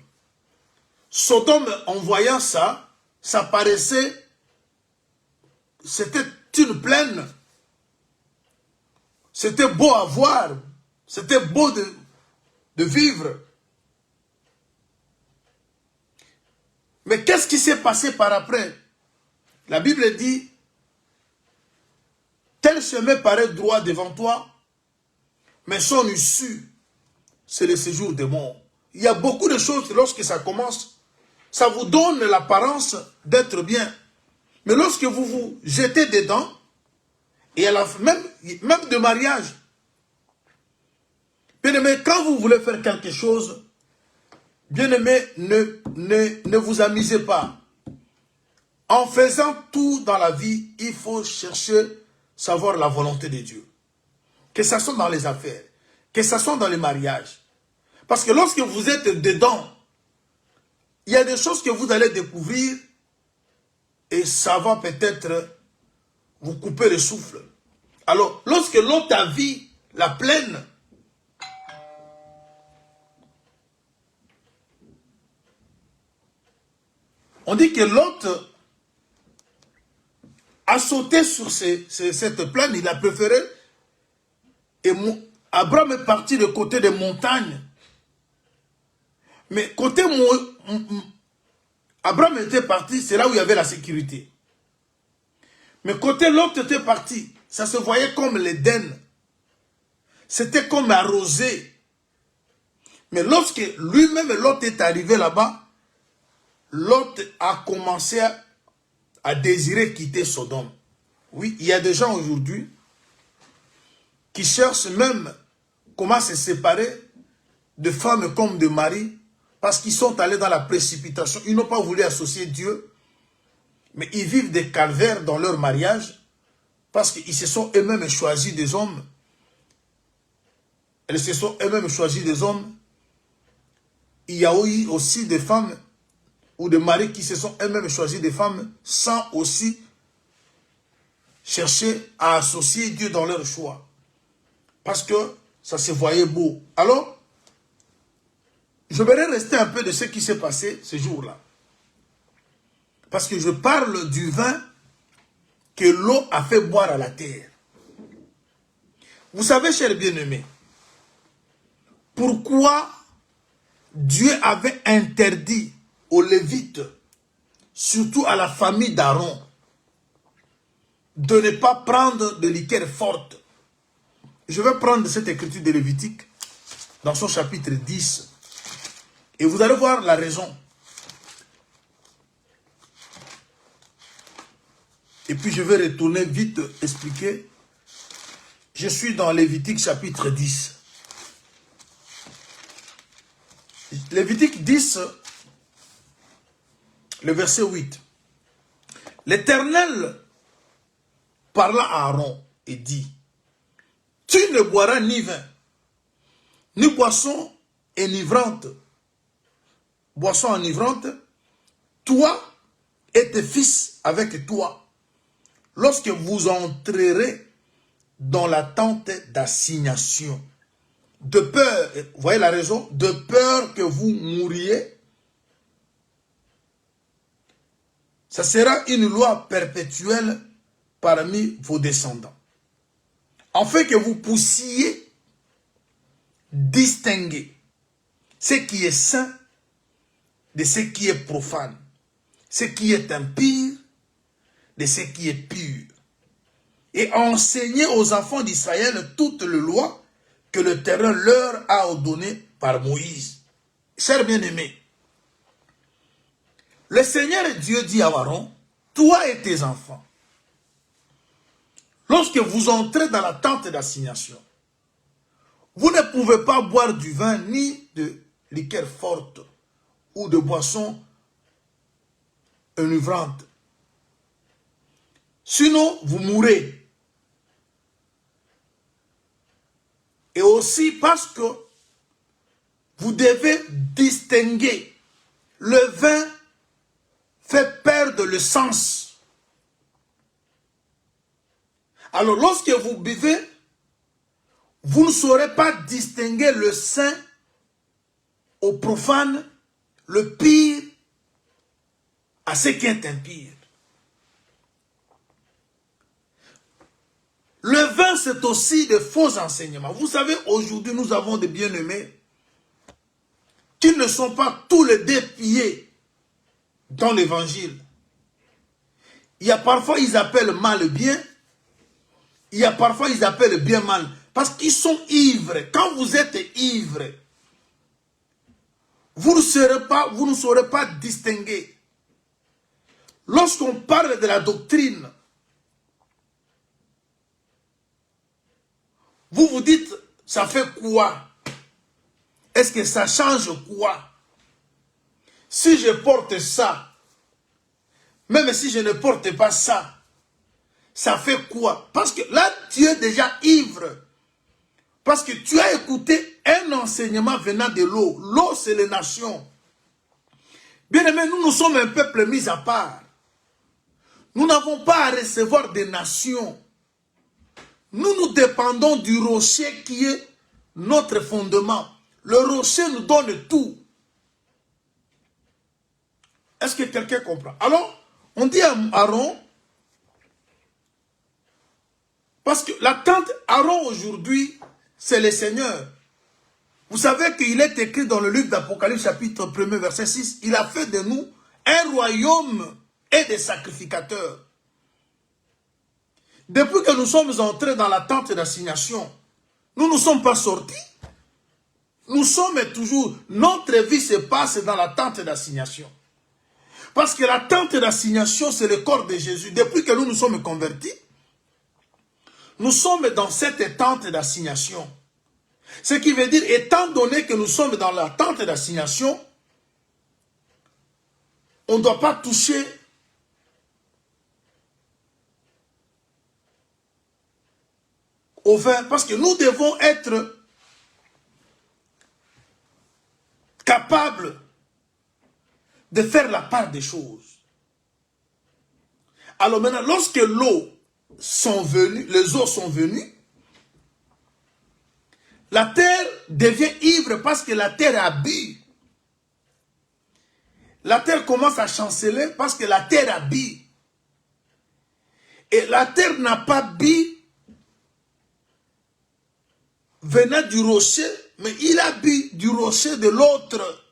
Sodome, en voyant ça, ça paraissait, c'était une plaine. C'était beau à voir, c'était beau de vivre. Mais qu'est-ce qui s'est passé par après? La Bible dit, tel chemin paraît droit devant toi, mais son issue, c'est le séjour des morts. Il y a beaucoup de choses, lorsque ça commence, ça vous donne l'apparence d'être bien. Mais lorsque vous vous jetez dedans, et même de mariage, bien-aimé, quand vous voulez faire quelque chose, bien-aimé, ne vous amusez pas. En faisant tout dans la vie, il faut chercher, savoir la volonté de Dieu. Que ce soit dans les affaires, que ce soit dans les mariages. Parce que lorsque vous êtes dedans, il y a des choses que vous allez découvrir et ça va peut-être vous couper le souffle. Alors, lorsque l'autre a vu la plaine, on dit que l'autre a sauté sur cette plaine, il a préféré. Et Abraham est parti de côté des montagnes. Mais côté Abraham était parti, c'est là où il y avait la sécurité. Mais côté l'autre était parti, ça se voyait comme l'Éden. C'était comme arrosé. Mais lorsque lui-même l'autre est arrivé là-bas, l'autre a commencé à désirer quitter Sodome. Oui, il y a des gens aujourd'hui qui cherchent même comment se séparer de femmes comme de maris parce qu'ils sont allés dans la précipitation. Ils n'ont pas voulu associer Dieu, mais ils vivent des calvaires dans leur mariage parce qu'ils se sont eux-mêmes choisis des hommes. Elles se sont eux-mêmes choisis des hommes. Il y a eu aussi des femmes ou des maris qui se sont eux-mêmes choisis des femmes sans aussi chercher à associer Dieu dans leur choix. Parce que ça se voyait beau. Alors, je vais rester un peu de ce qui s'est passé ce jour-là. Parce que je parle du vin que l'eau a fait boire à la terre. Vous savez, chers bien-aimés, pourquoi Dieu avait interdit aux Lévites, surtout à la famille d'Aaron, de ne pas prendre de liqueur forte. Je vais prendre cette écriture de Lévitique dans son chapitre 10 et vous allez voir la raison. Et puis je vais retourner vite expliquer. Je suis dans Lévitique chapitre 10. Lévitique 10, le verset 8. L'Éternel parla à Aaron et dit, tu ne boiras ni vin, ni boisson enivrante. Boisson enivrante, toi et tes fils avec toi, lorsque vous entrerez dans la tente d'assignation. De peur, vous voyez la raison, de peur que vous mouriez. Ça sera une loi perpétuelle parmi vos descendants. Afin que vous puissiez distinguer ce qui est saint de ce qui est profane, ce qui est impur de ce qui est pur. Et enseigner aux enfants d'Israël toutes les lois que l'Éternel leur a ordonnées par Moïse. Chers bien-aimés, le Seigneur Dieu dit à Aaron, toi et tes enfants, lorsque vous entrez dans la tente d'assignation, vous ne pouvez pas boire du vin ni de liqueur forte ou de boissons enivrantes. Sinon, vous mourrez. Et aussi parce que vous devez distinguer le vin fait perdre le sens. Alors lorsque vous buvez, vous ne saurez pas distinguer le saint au profane, le pire à ce qui est impire. Le vin, c'est aussi de faux enseignements. Vous savez, aujourd'hui, nous avons des bien-aimés qui ne sont pas tous les deux pieds dans l'évangile. Il y a parfois, ils appellent mal bien. Il y a parfois, ils appellent bien mal. Parce qu'ils sont ivres. Quand vous êtes ivre, vous ne saurez pas distinguer. Lorsqu'on parle de la doctrine, vous vous dites, ça fait quoi? Est-ce que ça change quoi? Si je porte ça, même si je ne porte pas ça, ça fait quoi? Parce que là, tu es déjà ivre. Parce que tu as écouté un enseignement venant de l'eau. L'eau, c'est les nations. Bien aimé, nous sommes un peuple mis à part. Nous n'avons pas à recevoir des nations. Nous dépendons du rocher qui est notre fondement. Le rocher nous donne tout. Est-ce que quelqu'un comprend? Alors, on dit à Aaron, parce que la tente Aaron aujourd'hui, c'est le Seigneur. Vous savez qu'il est écrit dans le livre d'Apocalypse, chapitre 1er, verset 6, il a fait de nous un royaume et des sacrificateurs. Depuis que nous sommes entrés dans la tente d'assignation, nous ne sommes pas sortis. Nous sommes toujours, notre vie se passe dans la tente d'assignation. Parce que la tente d'assignation, c'est le corps de Jésus. Depuis que nous nous sommes convertis, nous sommes dans cette tente d'assignation. Ce qui veut dire, étant donné que nous sommes dans la tente d'assignation, on ne doit pas toucher au vin, parce que nous devons être capables de faire la part des choses. Alors maintenant, lorsque l'eau sont venues, les eaux sont venues, la terre devient ivre parce que la terre a bu. La terre commence à chanceler parce que la terre a bu. Et la terre n'a pas bu venant du rocher, mais il a bu du rocher de l'autre.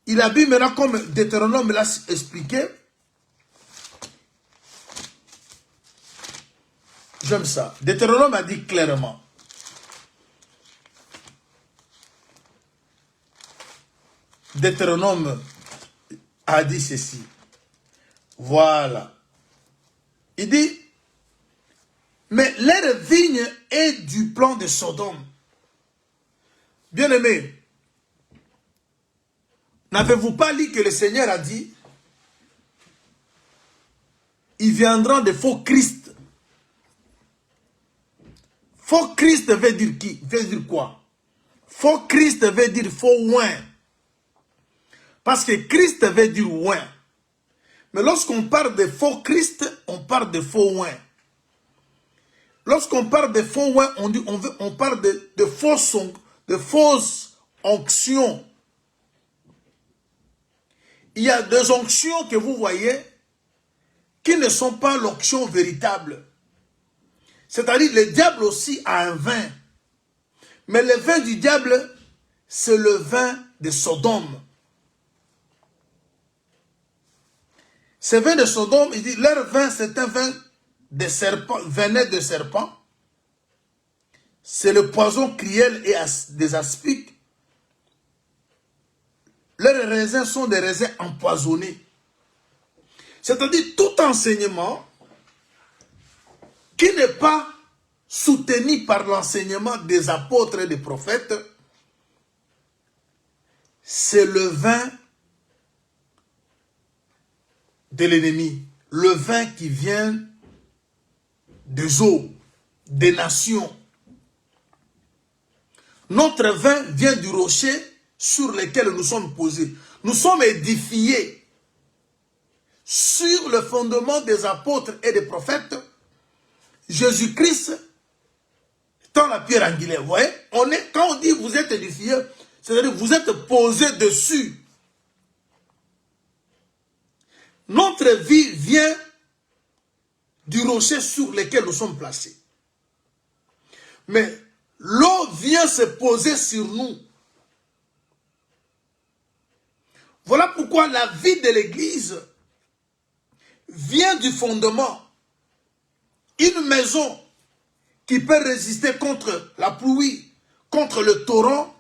Il a bu maintenant, comme Deutéronome l'a expliqué. J'aime ça. Deutéronome a dit clairement. Deutéronome a dit ceci. Voilà. Il dit, mais leur vigne est du plan de Sodome. Bien-aimés, n'avez-vous pas lu que le Seigneur a dit, ils viendront de faux Christ. Faux Christ veut dire qui? Veut dire quoi? Faux Christ veut dire faux oin. Parce que Christ veut dire oin. Mais lorsqu'on parle de faux Christ, on parle de faux oin. Lorsqu'on parle de faux oin, on parle de fausses onctions. Il y a des onctions que vous voyez qui ne sont pas l'onction véritable. C'est-à-dire, le diable aussi a un vin. Mais le vin du diable, c'est le vin de Sodome. Ce vin de Sodome, il dit, leur vin, c'est un vin de serpent, venin de serpent. C'est le poison cruel et des aspics. Leurs raisins sont des raisins empoisonnés. C'est-à-dire, tout enseignement qui n'est pas soutenu par l'enseignement des apôtres et des prophètes, c'est le vin de l'ennemi. Le vin qui vient des eaux, des nations. Notre vin vient du rocher sur lequel nous sommes posés. Nous sommes édifiés sur le fondement des apôtres et des prophètes. Jésus-Christ étant la pierre angulaire. Vous voyez, quand on dit vous êtes édifiés, c'est-à-dire vous êtes posés dessus. Notre vie vient du rocher sur lequel nous sommes placés. Mais l'eau vient se poser sur nous. Voilà pourquoi la vie de l'Église vient du fondement. Une maison qui peut résister contre la pluie, contre le torrent,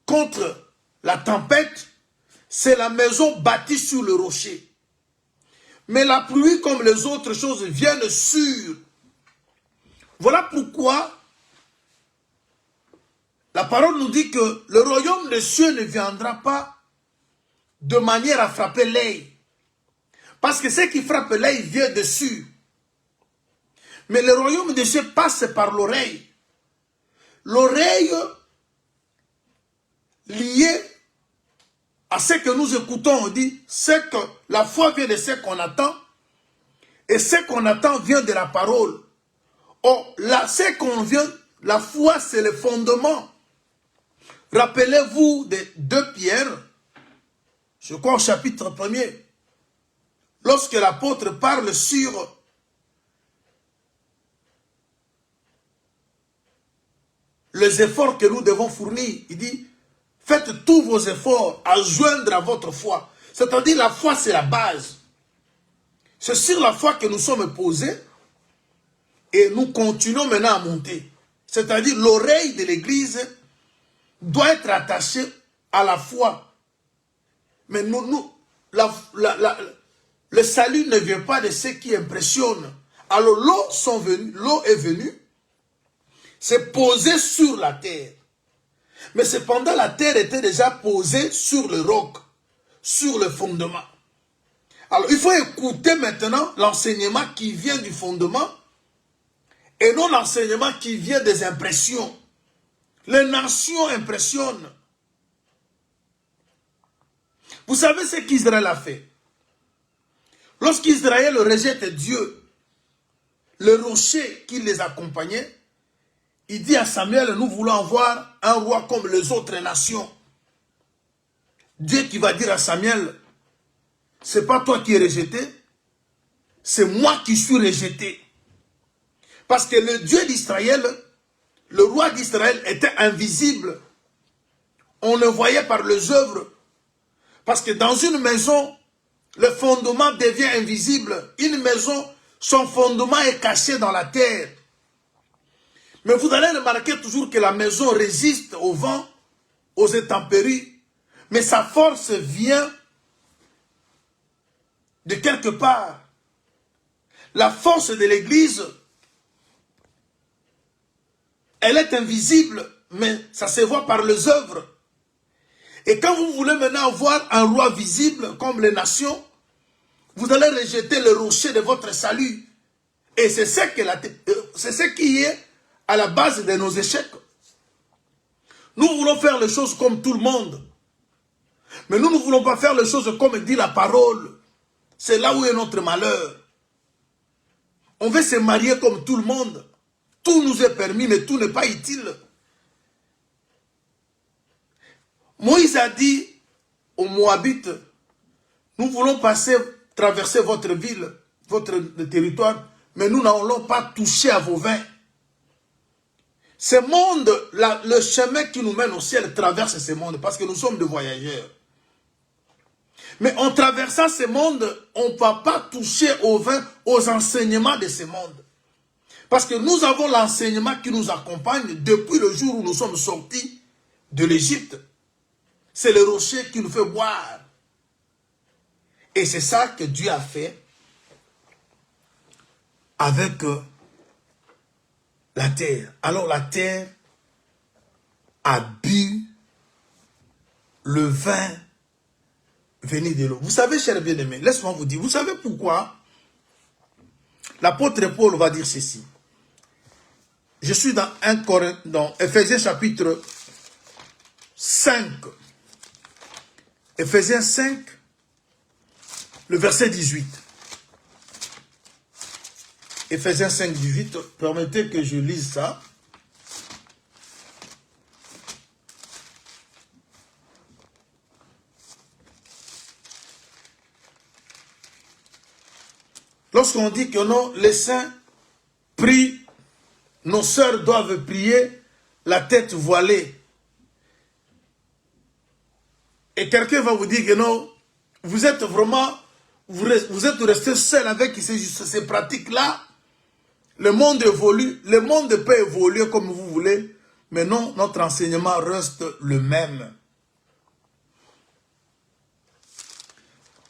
contre la tempête, c'est la maison bâtie sur le rocher. Mais la pluie, comme les autres choses, viennent sur. Voilà pourquoi la parole nous dit que le royaume des cieux ne viendra pas de manière à frapper l'œil. Parce que ce qui frappe l'œil vient dessus. Mais le royaume des cieux passe par l'oreille. L'oreille liée à ce que nous écoutons, on dit, c'est que la foi vient de ce qu'on attend, et ce qu'on attend vient de la parole. Or, là, ce qu'on vient, la foi, c'est le fondement. Rappelez-vous de 2 Pierre, je crois au chapitre 1er, lorsque l'apôtre parle sur les efforts que nous devons fournir, il dit, faites tous vos efforts à joindre à votre foi. C'est-à-dire la foi, c'est la base. C'est sur la foi que nous sommes posés et nous continuons maintenant à monter. C'est-à-dire l'oreille de l'Église doit être attachée à la foi. Mais le salut ne vient pas de ce qui impressionne. Alors l'eau est venue, s'est posée sur la terre. Mais cependant, la terre était déjà posée sur le roc, sur le fondement. Alors, il faut écouter maintenant l'enseignement qui vient du fondement et non l'enseignement qui vient des impressions. Les nations impressionnent. Vous savez ce qu'Israël a fait? Lorsqu'Israël rejette Dieu, le rocher qui les accompagnait, il dit à Samuel, nous voulons avoir un roi comme les autres nations. Dieu qui va dire à Samuel, c'est pas toi qui es rejeté, c'est moi qui suis rejeté. Parce que le Dieu d'Israël, le roi d'Israël était invisible. On le voyait par les œuvres. Parce que dans une maison, le fondement devient invisible. Une maison, son fondement est caché dans la terre. Mais vous allez remarquer toujours que la maison résiste au vent, aux intempéries. Mais sa force vient de quelque part. La force de l'Église, elle est invisible, mais ça se voit par les œuvres. Et quand vous voulez maintenant avoir un roi visible comme les nations, vous allez rejeter le rocher de votre salut. Et c'est ce qui est à la base de nos échecs. Nous voulons faire les choses comme tout le monde. Mais nous ne voulons pas faire les choses comme dit la parole. C'est là où est notre malheur. On veut se marier comme tout le monde. Tout nous est permis, mais tout n'est pas utile. Moïse a dit aux Moabites, nous voulons traverser votre ville, votre territoire, mais nous n'allons pas toucher à vos vins. Ce monde, le chemin qui nous mène au ciel traverse ce monde parce que nous sommes des voyageurs. Mais en traversant ce monde, on ne va pas toucher au vin, aux enseignements de ce monde. Parce que nous avons l'enseignement qui nous accompagne depuis le jour où nous sommes sortis de l'Égypte. C'est le rocher qui nous fait boire. Et c'est ça que Dieu a fait avec la terre. Alors la terre a bu le vin venu de l'eau. Vous savez, chers bien-aimés, laisse-moi vous dire, vous savez pourquoi l'apôtre Paul va dire ceci. Je suis dans Ephésiens chapitre 5. Éphésiens 5, le verset 18. Éphésiens 5, 18. Permettez que je lise ça. Lorsqu'on dit que non, les saints prient, nos sœurs doivent prier la tête voilée. Et quelqu'un va vous dire que non, vous êtes vraiment, vous êtes resté seul avec ces pratiques-là. Le monde évolue, le monde peut évoluer comme vous voulez, mais non, notre enseignement reste le même.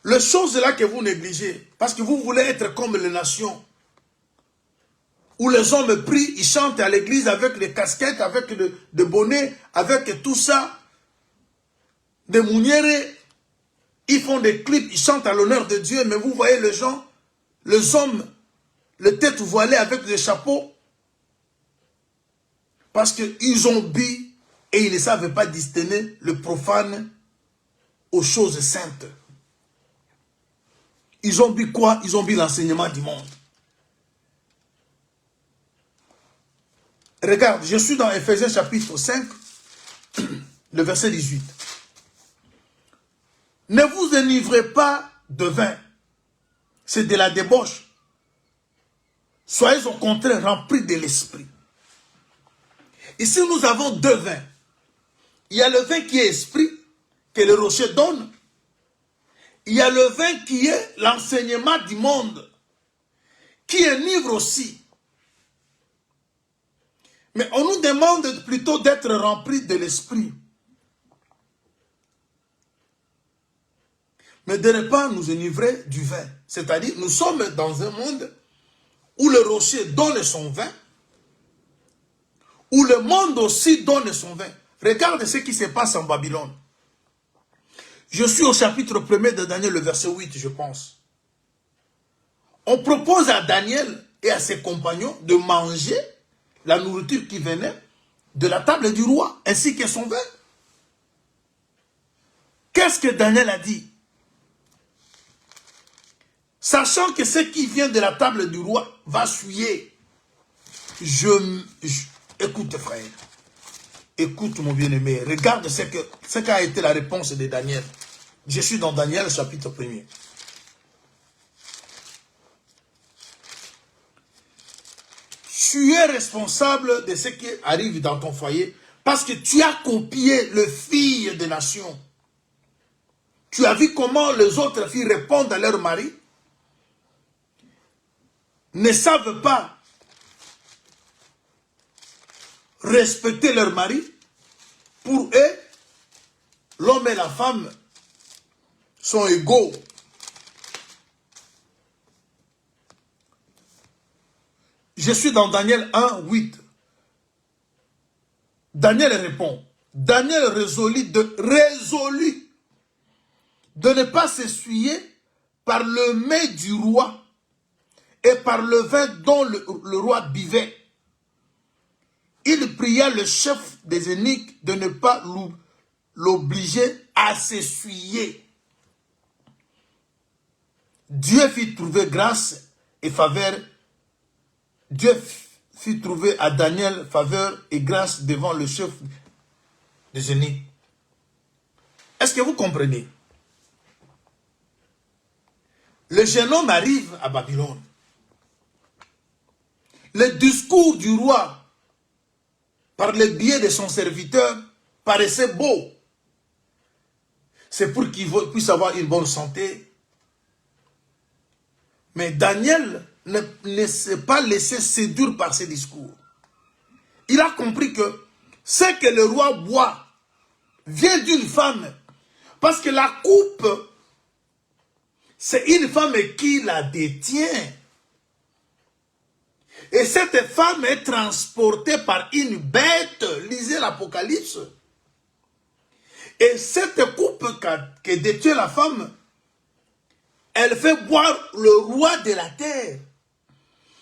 Les choses là que vous négligez, parce que vous voulez être comme les nations, où les hommes prient, ils chantent à l'église avec les casquettes, avec des bonnets, avec tout ça, des mounières, ils font des clips, ils chantent à l'honneur de Dieu, mais vous voyez les gens, les hommes, les têtes voilées avec des chapeaux, parce qu'ils ont bu et ils ne savent pas distinguer le profane aux choses saintes. Ils ont bu quoi? Ils ont bu l'enseignement du monde. Regarde, je suis dans Éphésiens chapitre 5, le verset 18. Ne vous enivrez pas de vin, c'est de la débauche. Soyez au contraire remplis de l'esprit. Ici, nous avons deux vins. Il y a le vin qui est esprit, que le rocher donne. Il y a le vin qui est l'enseignement du monde, qui enivre aussi. Mais on nous demande plutôt d'être remplis de l'esprit. Mais de ne pas nous enivrer du vin. C'est-à-dire, nous sommes dans un monde où le rocher donne son vin, où le monde aussi donne son vin. Regarde ce qui se passe en Babylone. Je suis au chapitre 1er de Daniel, le verset 8, je pense. On propose à Daniel et à ses compagnons de manger la nourriture qui venait de la table du roi, ainsi que son vin. Qu'est-ce que Daniel a dit? Sachant que ce qui vient de la table du roi va souiller. Écoute frère, écoute mon bien-aimé, regarde ce qu'a été la réponse de Daniel. Je suis dans Daniel chapitre 1er. Tu es responsable de ce qui arrive dans ton foyer parce que tu as copié le fils des nations. Tu as vu comment les autres filles répondent à leur mari, ne savent pas respecter leur mari. Pour eux, l'homme et la femme sont égaux. Je suis dans Daniel 1, 8. Daniel répond. Daniel résolut de ne pas s'essuyer par le mets du roi et par le vin dont le roi buvait. Il pria le chef des eunuques de ne pas l'obliger à s'essuyer. Dieu fit trouver grâce et faveur. Dieu fit trouver à Daniel faveur et grâce devant le chef des eunuques. Est-ce que vous comprenez? Le jeune homme arrive à Babylone. Le discours du roi, par le biais de son serviteur, paraissait beau. C'est pour qu'il puisse avoir une bonne santé. Mais Daniel ne s'est pas laissé séduire par ces discours. Il a compris que ce que le roi boit vient d'une femme. Parce que la coupe, c'est une femme qui la détient. Et cette femme est transportée par une bête. Lisez l'Apocalypse. Et cette coupe que détient la femme, elle fait boire le roi de la terre.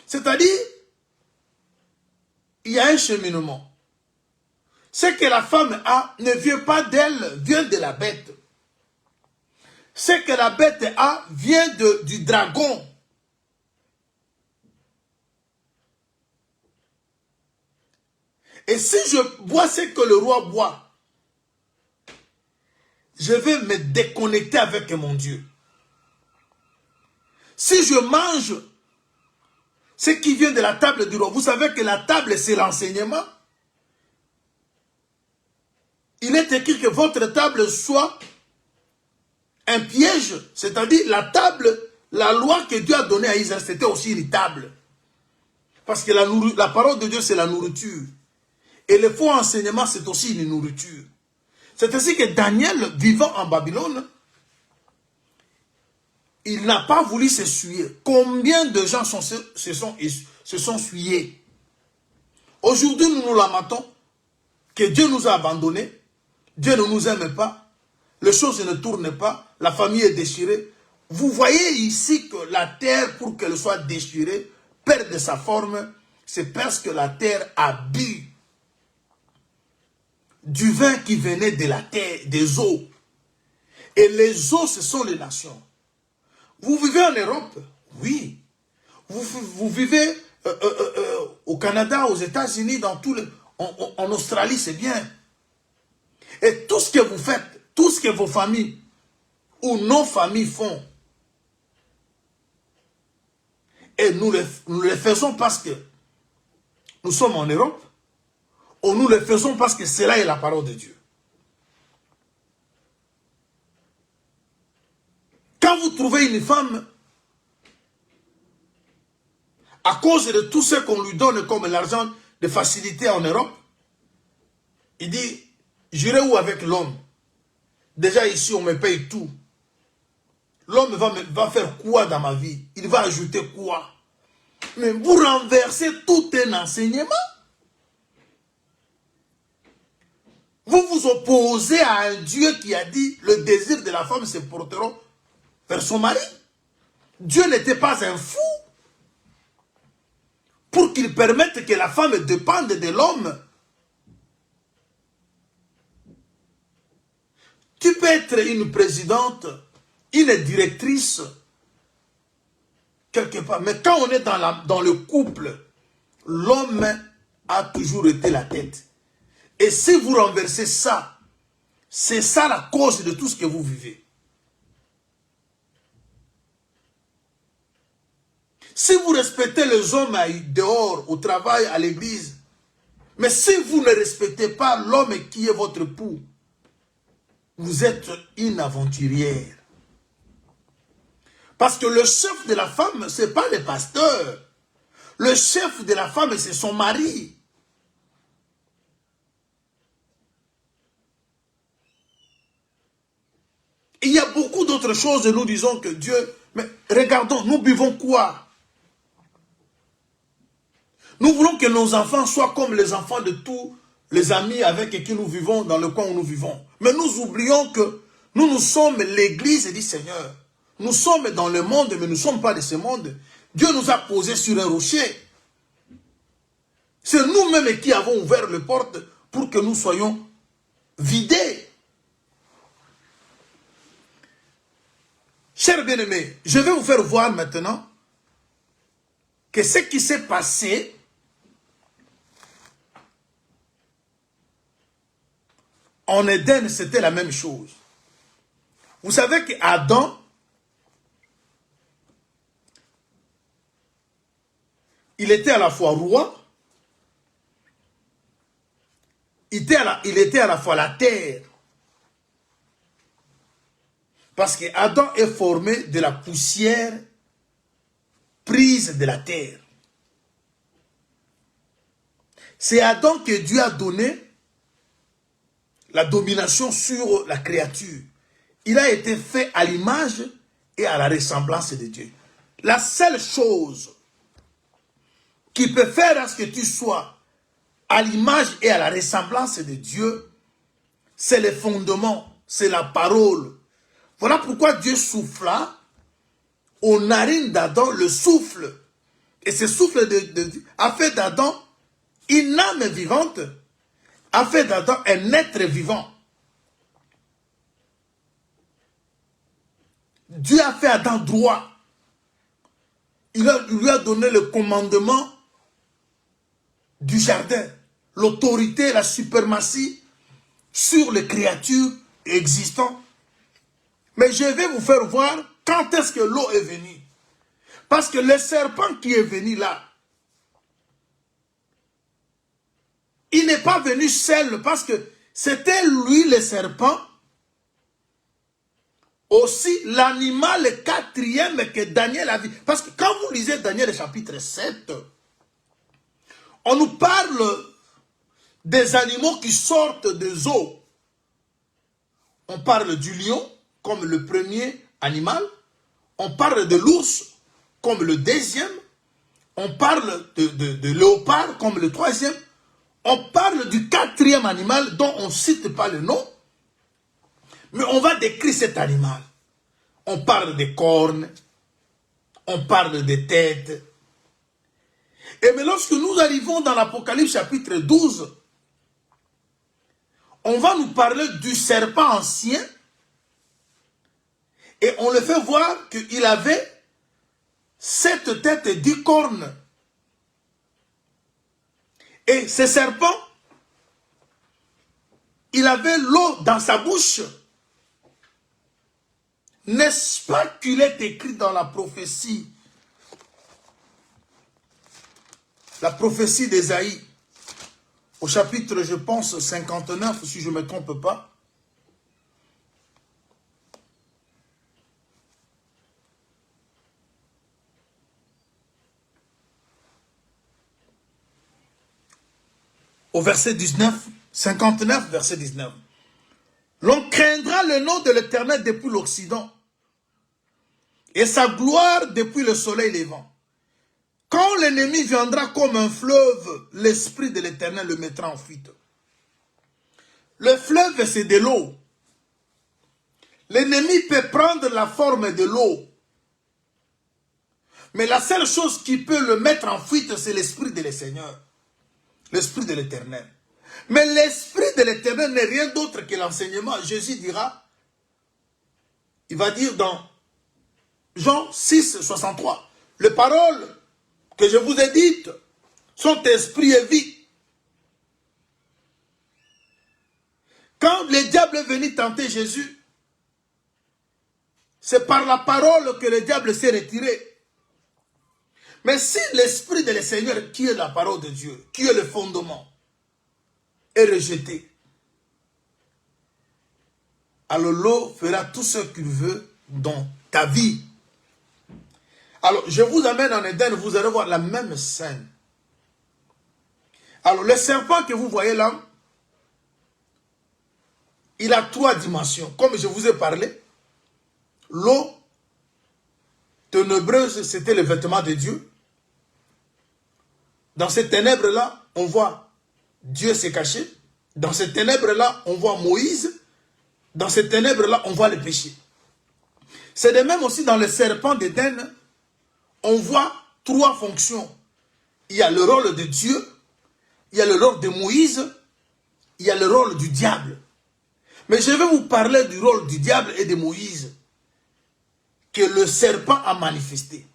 C'est-à-dire, il y a un cheminement. Ce que la femme a ne vient pas d'elle, vient de la bête. C'est que la bête A vient du dragon. Et si je bois ce que le roi boit, je vais me déconnecter avec mon Dieu. Si je mange ce qui vient de la table du roi, vous savez que la table, c'est l'enseignement. Il est écrit que votre table soit un piège, c'est-à-dire la table, la loi que Dieu a donnée à Israël, c'était aussi une table. Parce que la parole de Dieu, c'est la nourriture. Et le faux enseignement, c'est aussi une nourriture. C'est ainsi que Daniel, vivant en Babylone, il n'a pas voulu s'essuyer. Combien de gens se sont souillés? Aujourd'hui, nous nous lamentons que Dieu nous a abandonnés. Dieu ne nous aime pas. Les choses ne tournent pas. La famille est déchirée. Vous voyez ici que la terre, pour qu'elle soit déchirée, perde sa forme. C'est parce que la terre a bu du vin qui venait de la terre, des eaux. Et les eaux, ce sont les nations. Vous vivez en Europe? Oui. Vous vivez au Canada, aux États-Unis, en Australie, c'est bien. Et tout ce que vous faites, tout ce que vos familles ou nos familles font, et nous le faisons parce que nous sommes en Europe, ou nous le faisons parce que cela est la parole de Dieu. Quand vous trouvez une femme, à cause de tout ce qu'on lui donne comme l'argent de facilité en Europe, il dit, j'irai où avec l'homme? Déjà ici, on me paye tout. L'homme va faire quoi dans ma vie? Il va ajouter quoi? Mais vous renversez tout un enseignement. Vous vous opposez à un Dieu qui a dit, le désir de la femme se porteront vers son mari. Dieu n'était pas un fou pour qu'il permette que la femme dépende de l'homme. Tu peux être une présidente, une directrice, quelque part. Mais quand on est dans le couple, l'homme a toujours été la tête. Et si vous renversez ça, c'est ça la cause de tout ce que vous vivez. Si vous respectez les hommes dehors, au travail, à l'église, mais si vous ne respectez pas l'homme qui est votre époux, vous êtes une aventurière. Parce que le chef de la femme, ce n'est pas le pasteur. Le chef de la femme, c'est son mari. Il y a beaucoup d'autres choses et nous disons que Dieu... Mais regardons, nous buvons quoi? Nous voulons que nos enfants soient comme les enfants de tous les amis avec qui nous vivons dans le coin où nous vivons. Mais nous oublions que nous sommes l'église du Seigneur. Nous sommes dans le monde, mais nous ne sommes pas de ce monde. Dieu nous a posés sur un rocher. C'est nous-mêmes qui avons ouvert les portes pour que nous soyons vidés. Chers bien-aimés, je vais vous faire voir maintenant que ce qui s'est passé en Éden, c'était la même chose. Vous savez qu'Adam, il était à la fois roi, il était à la fois la terre. Parce que Adam est formé de la poussière prise de la terre. C'est Adam que Dieu a donné la domination sur la créature. Il a été fait à l'image et à la ressemblance de Dieu. La seule chose qui peut faire à ce que tu sois à l'image et à la ressemblance de Dieu, c'est le fondement, c'est la parole. Voilà pourquoi Dieu souffla aux narines d'Adam le souffle. Et ce souffle a fait d'Adam une âme vivante, a fait d'Adam un être vivant. Dieu a fait Adam droit. Il lui a donné le commandement du jardin, l'autorité, la suprématie sur les créatures existantes. Mais je vais vous faire voir quand est-ce que l'eau est venue. Parce que le serpent qui est venu là, il n'est pas venu seul parce que c'était lui le serpent, aussi l'animal quatrième que Daniel a vu. Parce que quand vous lisez Daniel chapitre 7, on nous parle des animaux qui sortent des eaux. On parle du lion comme le premier animal. On parle de l'ours comme le deuxième. On parle de léopard comme le troisième. On parle du quatrième animal dont on ne cite pas le nom. Mais on va décrire cet animal. On parle des cornes. On parle des têtes. Et mais lorsque nous arrivons dans l'Apocalypse chapitre 12, on va nous parler du serpent ancien. Et on le fait voir qu'il avait 7 têtes et 10 cornes. Et ce serpent, il avait l'eau dans sa bouche. N'est-ce pas qu'il est écrit dans la prophétie d'Ésaïe, au chapitre, je pense, 59, si je ne me trompe pas. Au verset 19, 59, verset 19. L'on craindra le nom de l'Éternel depuis l'Occident et sa gloire depuis le soleil levant. Quand l'ennemi viendra comme un fleuve, l'esprit de l'Éternel le mettra en fuite. Le fleuve, c'est de l'eau. L'ennemi peut prendre la forme de l'eau. Mais la seule chose qui peut le mettre en fuite, c'est l'esprit de Seigneur. L'esprit de l'Éternel. Mais l'esprit de l'Éternel n'est rien d'autre que l'enseignement. Jésus dira, il va dire dans Jean 6, 63, les paroles que je vous ai dites sont esprit et vie. Quand le diable est venu tenter Jésus, c'est par la parole que le diable s'est retiré. Mais si l'esprit de le Seigneur, qui est la parole de Dieu, qui est le fondement, est rejeté, alors l'eau fera tout ce qu'il veut dans ta vie. Alors, je vous amène en Éden, vous allez voir la même scène. Alors, le serpent que vous voyez là, il a 3 dimensions. Comme je vous ai parlé, l'eau ténébreuse, c'était le vêtement de Dieu. Dans ces ténèbres-là, on voit Dieu se cacher. Dans ces ténèbres-là, on voit Moïse. Dans ces ténèbres-là, on voit le péché. C'est de même aussi dans le serpent d'Éden, on voit 3 fonctions. Il y a le rôle de Dieu, il y a le rôle de Moïse, il y a le rôle du diable. Mais je vais vous parler du rôle du diable et de Moïse que le serpent a manifesté.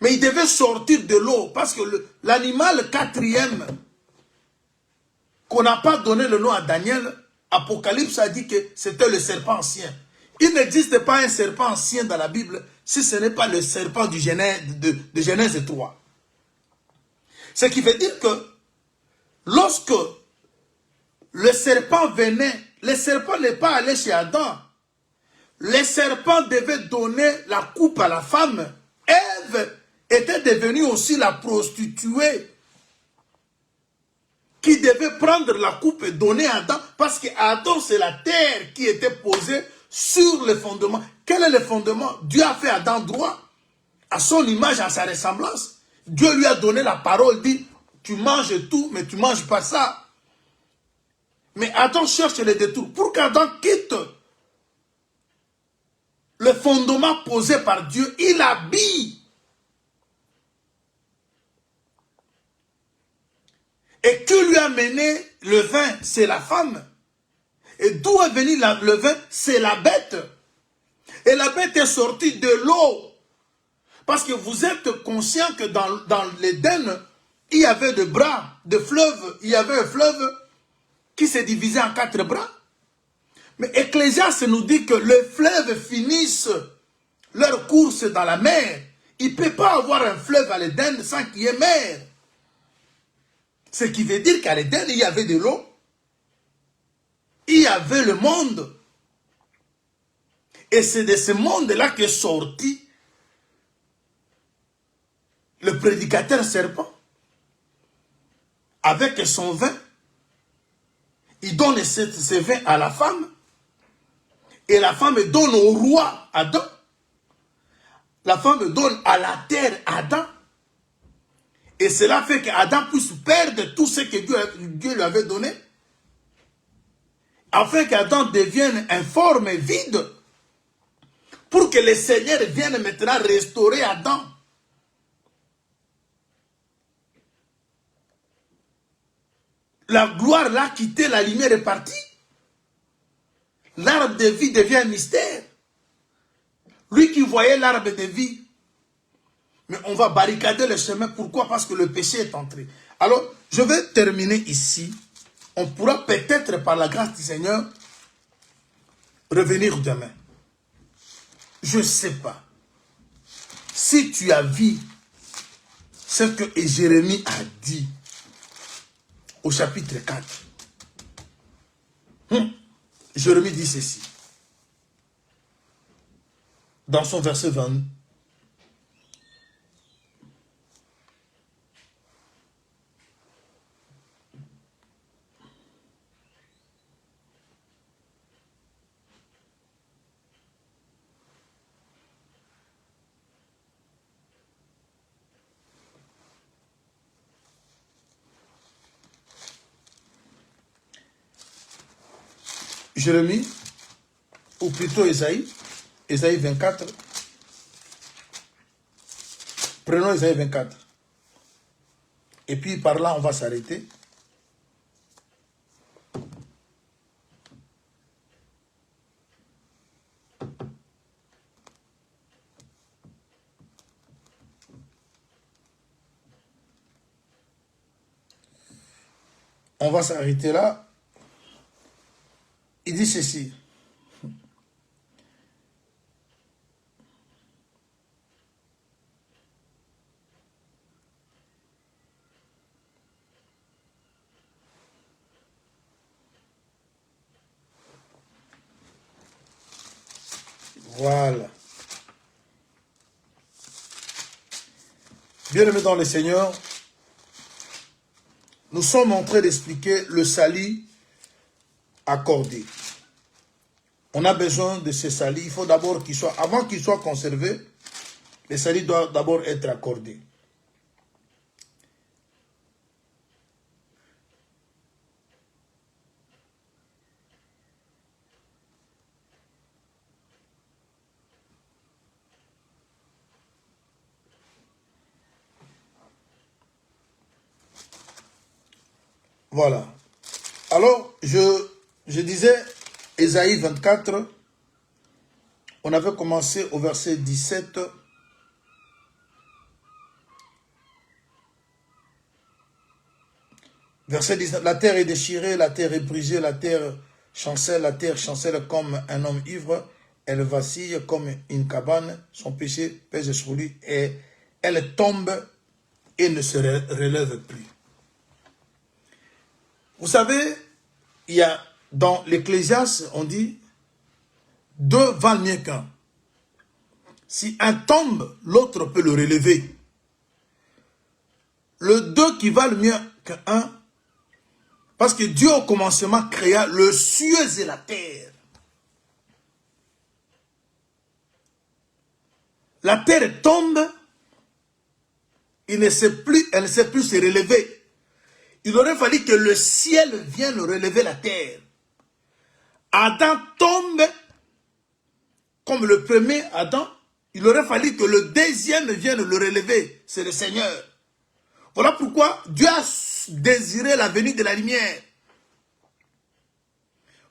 Mais il devait sortir de l'eau parce que l'animal quatrième qu'on n'a pas donné le nom à Daniel, Apocalypse a dit que c'était le serpent ancien. Il n'existe pas un serpent ancien dans la Bible si ce n'est pas le serpent de Genèse 3. Ce qui veut dire que lorsque le serpent venait, le serpent n'est pas allé chez Adam. Le serpent devait donner la coupe à la femme. Ève était devenue aussi la prostituée qui devait prendre la coupe et donner à Adam, parce que Adam, c'est la terre qui était posée sur le fondement. Quel est le fondement? Dieu a fait Adam droit, à son image, à sa ressemblance. Dieu lui a donné la parole, dit, tu manges tout, mais tu ne manges pas ça. Mais Adam cherche les détours. Pour qu'Adam quitte le fondement posé par Dieu, il habille. Et qui lui a mené le vin? C'est la femme. Et d'où est venu le vin? C'est la bête. Et la bête est sortie de l'eau. Parce que vous êtes conscient que dans l'Éden, il y avait des bras, des fleuves. Il y avait un fleuve qui s'est divisé en 4 bras. Mais Ecclésiaste nous dit que les fleuves finissent leur course dans la mer. Il ne peut pas avoir un fleuve à l'Éden sans qu'il y ait mer. Ce qui veut dire qu'à l'Éden, il y avait de l'eau. Il y avait le monde. Et c'est de ce monde-là qu'est sorti le prédicateur serpent. Avec son vin. Il donne ce vin à la femme. Et la femme donne au roi Adam. La femme donne à la terre Adam. Et cela fait qu'Adam puisse perdre tout ce que Dieu lui avait donné. Afin qu'Adam devienne informe et vide. Pour que le Seigneur vienne maintenant restaurer Adam. La gloire l'a quitté, la lumière est partie. L'arbre de vie devient un mystère. Lui qui voyait l'arbre de vie. Mais on va barricader le chemin. Pourquoi? Parce que le péché est entré. Alors, je vais terminer ici. On pourra peut-être, par la grâce du Seigneur, revenir demain. Je ne sais pas. Si tu as vu ce que Jérémie a dit au chapitre 4. Jérémie dit ceci. Dans son verset 20. Jérémie, ou plutôt Ésaïe 24. Prenons Ésaïe 24. Et puis par là, on va s'arrêter. On va s'arrêter là. Il dit ceci. Voilà. Bien-aimés dans le Seigneur, nous sommes en train d'expliquer le salut accordé. On a besoin de ce salut. Il faut d'abord qu'il soit, avant qu'il soit conservé, le salut doit d'abord être accordé. Voilà. Alors, je disais, Ésaïe 24, on avait commencé au verset 17. Verset 19, la terre est déchirée, la terre est brisée, la terre chancelle comme un homme ivre, elle vacille comme une cabane, son péché pèse sur lui et elle tombe et ne se relève plus. Vous savez, il y a dans l'Ecclésiaste, on dit, 2 valent mieux qu'un. Si un tombe, l'autre peut le relever. Le 2 qui valent mieux qu'un, parce que Dieu au commencement créa le cieux et la terre. La terre tombe, elle ne sait plus se relever. Il aurait fallu que le ciel vienne relever la terre. Adam tombe comme le premier Adam. Il aurait fallu que le deuxième vienne le relever. C'est le Seigneur. Voilà pourquoi Dieu a désiré la venue de la lumière.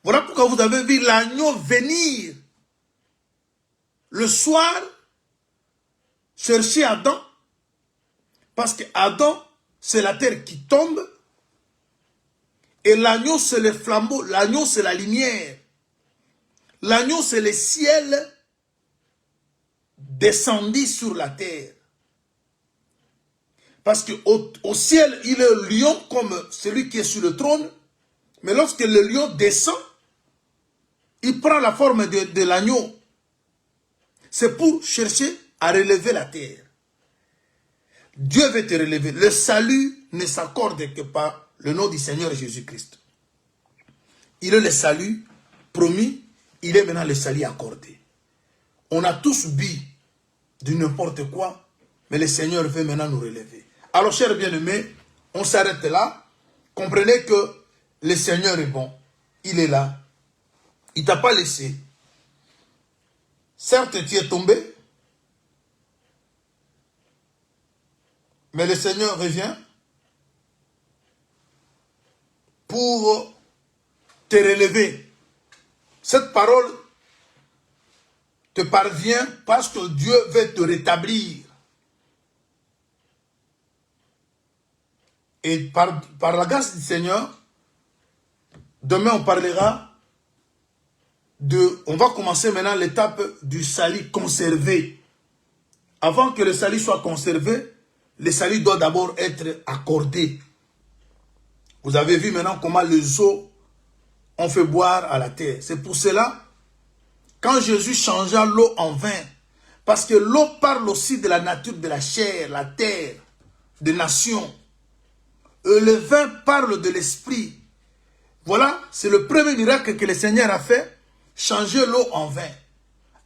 Voilà pourquoi vous avez vu l'agneau venir le soir, chercher Adam, parce que Adam, c'est la terre qui tombe, et l'agneau, c'est le flambeau, l'agneau, c'est la lumière. L'agneau, c'est le ciel descendu sur la terre. Parce qu'au ciel, il est un lion comme celui qui est sur le trône, mais lorsque le lion descend, il prend la forme de l'agneau. C'est pour chercher à relever la terre. Dieu veut te relever. Le salut ne s'accorde que par le nom du Seigneur Jésus-Christ. Il est le salut promis, il est maintenant le salut accordé. On a tous bu de n'importe quoi, mais le Seigneur veut maintenant nous relever. Alors, chers bien-aimés, on s'arrête là. Comprenez que le Seigneur est bon. Il est là. Il ne t'a pas laissé. Certes, tu es tombé, mais le Seigneur revient pour te relever. Cette parole te parvient parce que Dieu veut te rétablir. Et par la grâce du Seigneur, demain on parlera on va commencer maintenant l'étape du salut conservé. Avant que le salut soit conservé, le salut doit d'abord être accordé. Vous avez vu maintenant comment les eaux ont fait boire à la terre. C'est pour cela, quand Jésus changea l'eau en vin, parce que l'eau parle aussi de la nature de la chair, la terre, des nations. Et le vin parle de l'esprit. Voilà, c'est le premier miracle que le Seigneur a fait. Changer l'eau en vin.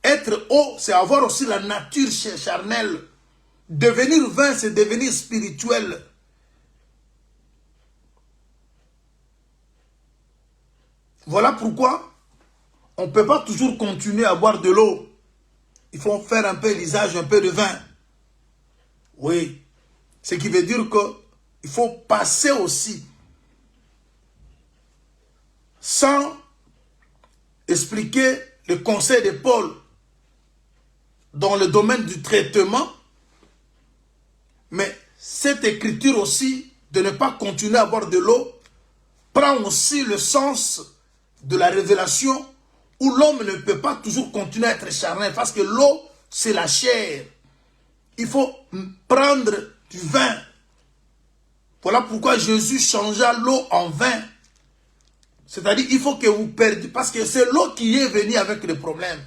Être eau, c'est avoir aussi la nature charnelle. Devenir vin, c'est devenir spirituel. Voilà pourquoi on ne peut pas toujours continuer à boire de l'eau. Il faut faire un peu l'usage, un peu de vin. Oui. Ce qui veut dire qu'il faut passer aussi. Sans expliquer le conseil de Paul dans le domaine du traitement, mais cette écriture aussi, de ne pas continuer à boire de l'eau, prend aussi le sens de la révélation où l'homme ne peut pas toujours continuer à être charnel, parce que l'eau, c'est la chair. Il faut prendre du vin. Voilà pourquoi Jésus changea l'eau en vin. C'est-à-dire, il faut que vous perdiez, parce que c'est l'eau qui est venue avec les problèmes.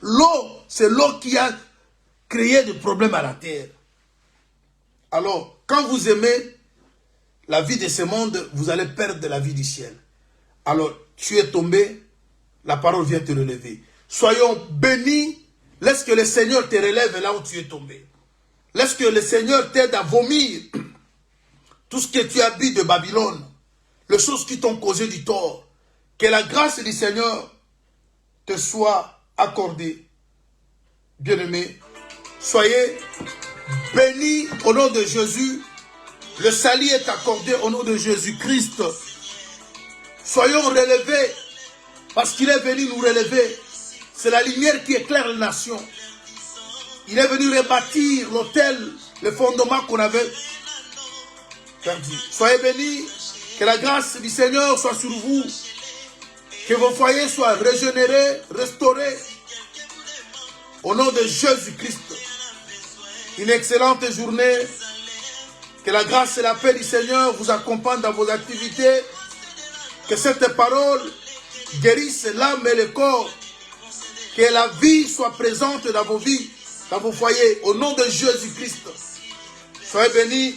L'eau, c'est l'eau qui a créé des problèmes à la terre. Alors, quand vous aimez la vie de ce monde, vous allez perdre la vie du ciel. Alors, tu es tombé, la parole vient te relever. Soyons bénis, laisse que le Seigneur te relève là où tu es tombé. Laisse que le Seigneur t'aide à vomir tout ce que tu as bu de Babylone. Les choses qui t'ont causé du tort, que la grâce du Seigneur te soit accordée. Bien-aimés, soyez bénis au nom de Jésus. Le salut est accordé au nom de Jésus-Christ. Soyons relevés, parce qu'il est venu nous relever. C'est la lumière qui éclaire les nations. Il est venu rebâtir l'autel, le fondement qu'on avait perdu. Soyez bénis. Que la grâce du Seigneur soit sur vous. Que vos foyers soient régénérés, restaurés. Au nom de Jésus-Christ. Une excellente journée. Que la grâce et la paix du Seigneur vous accompagnent dans vos activités. Que cette parole guérisse l'âme et le corps. Que la vie soit présente dans vos vies, dans vos foyers. Au nom de Jésus-Christ. Soyez bénis.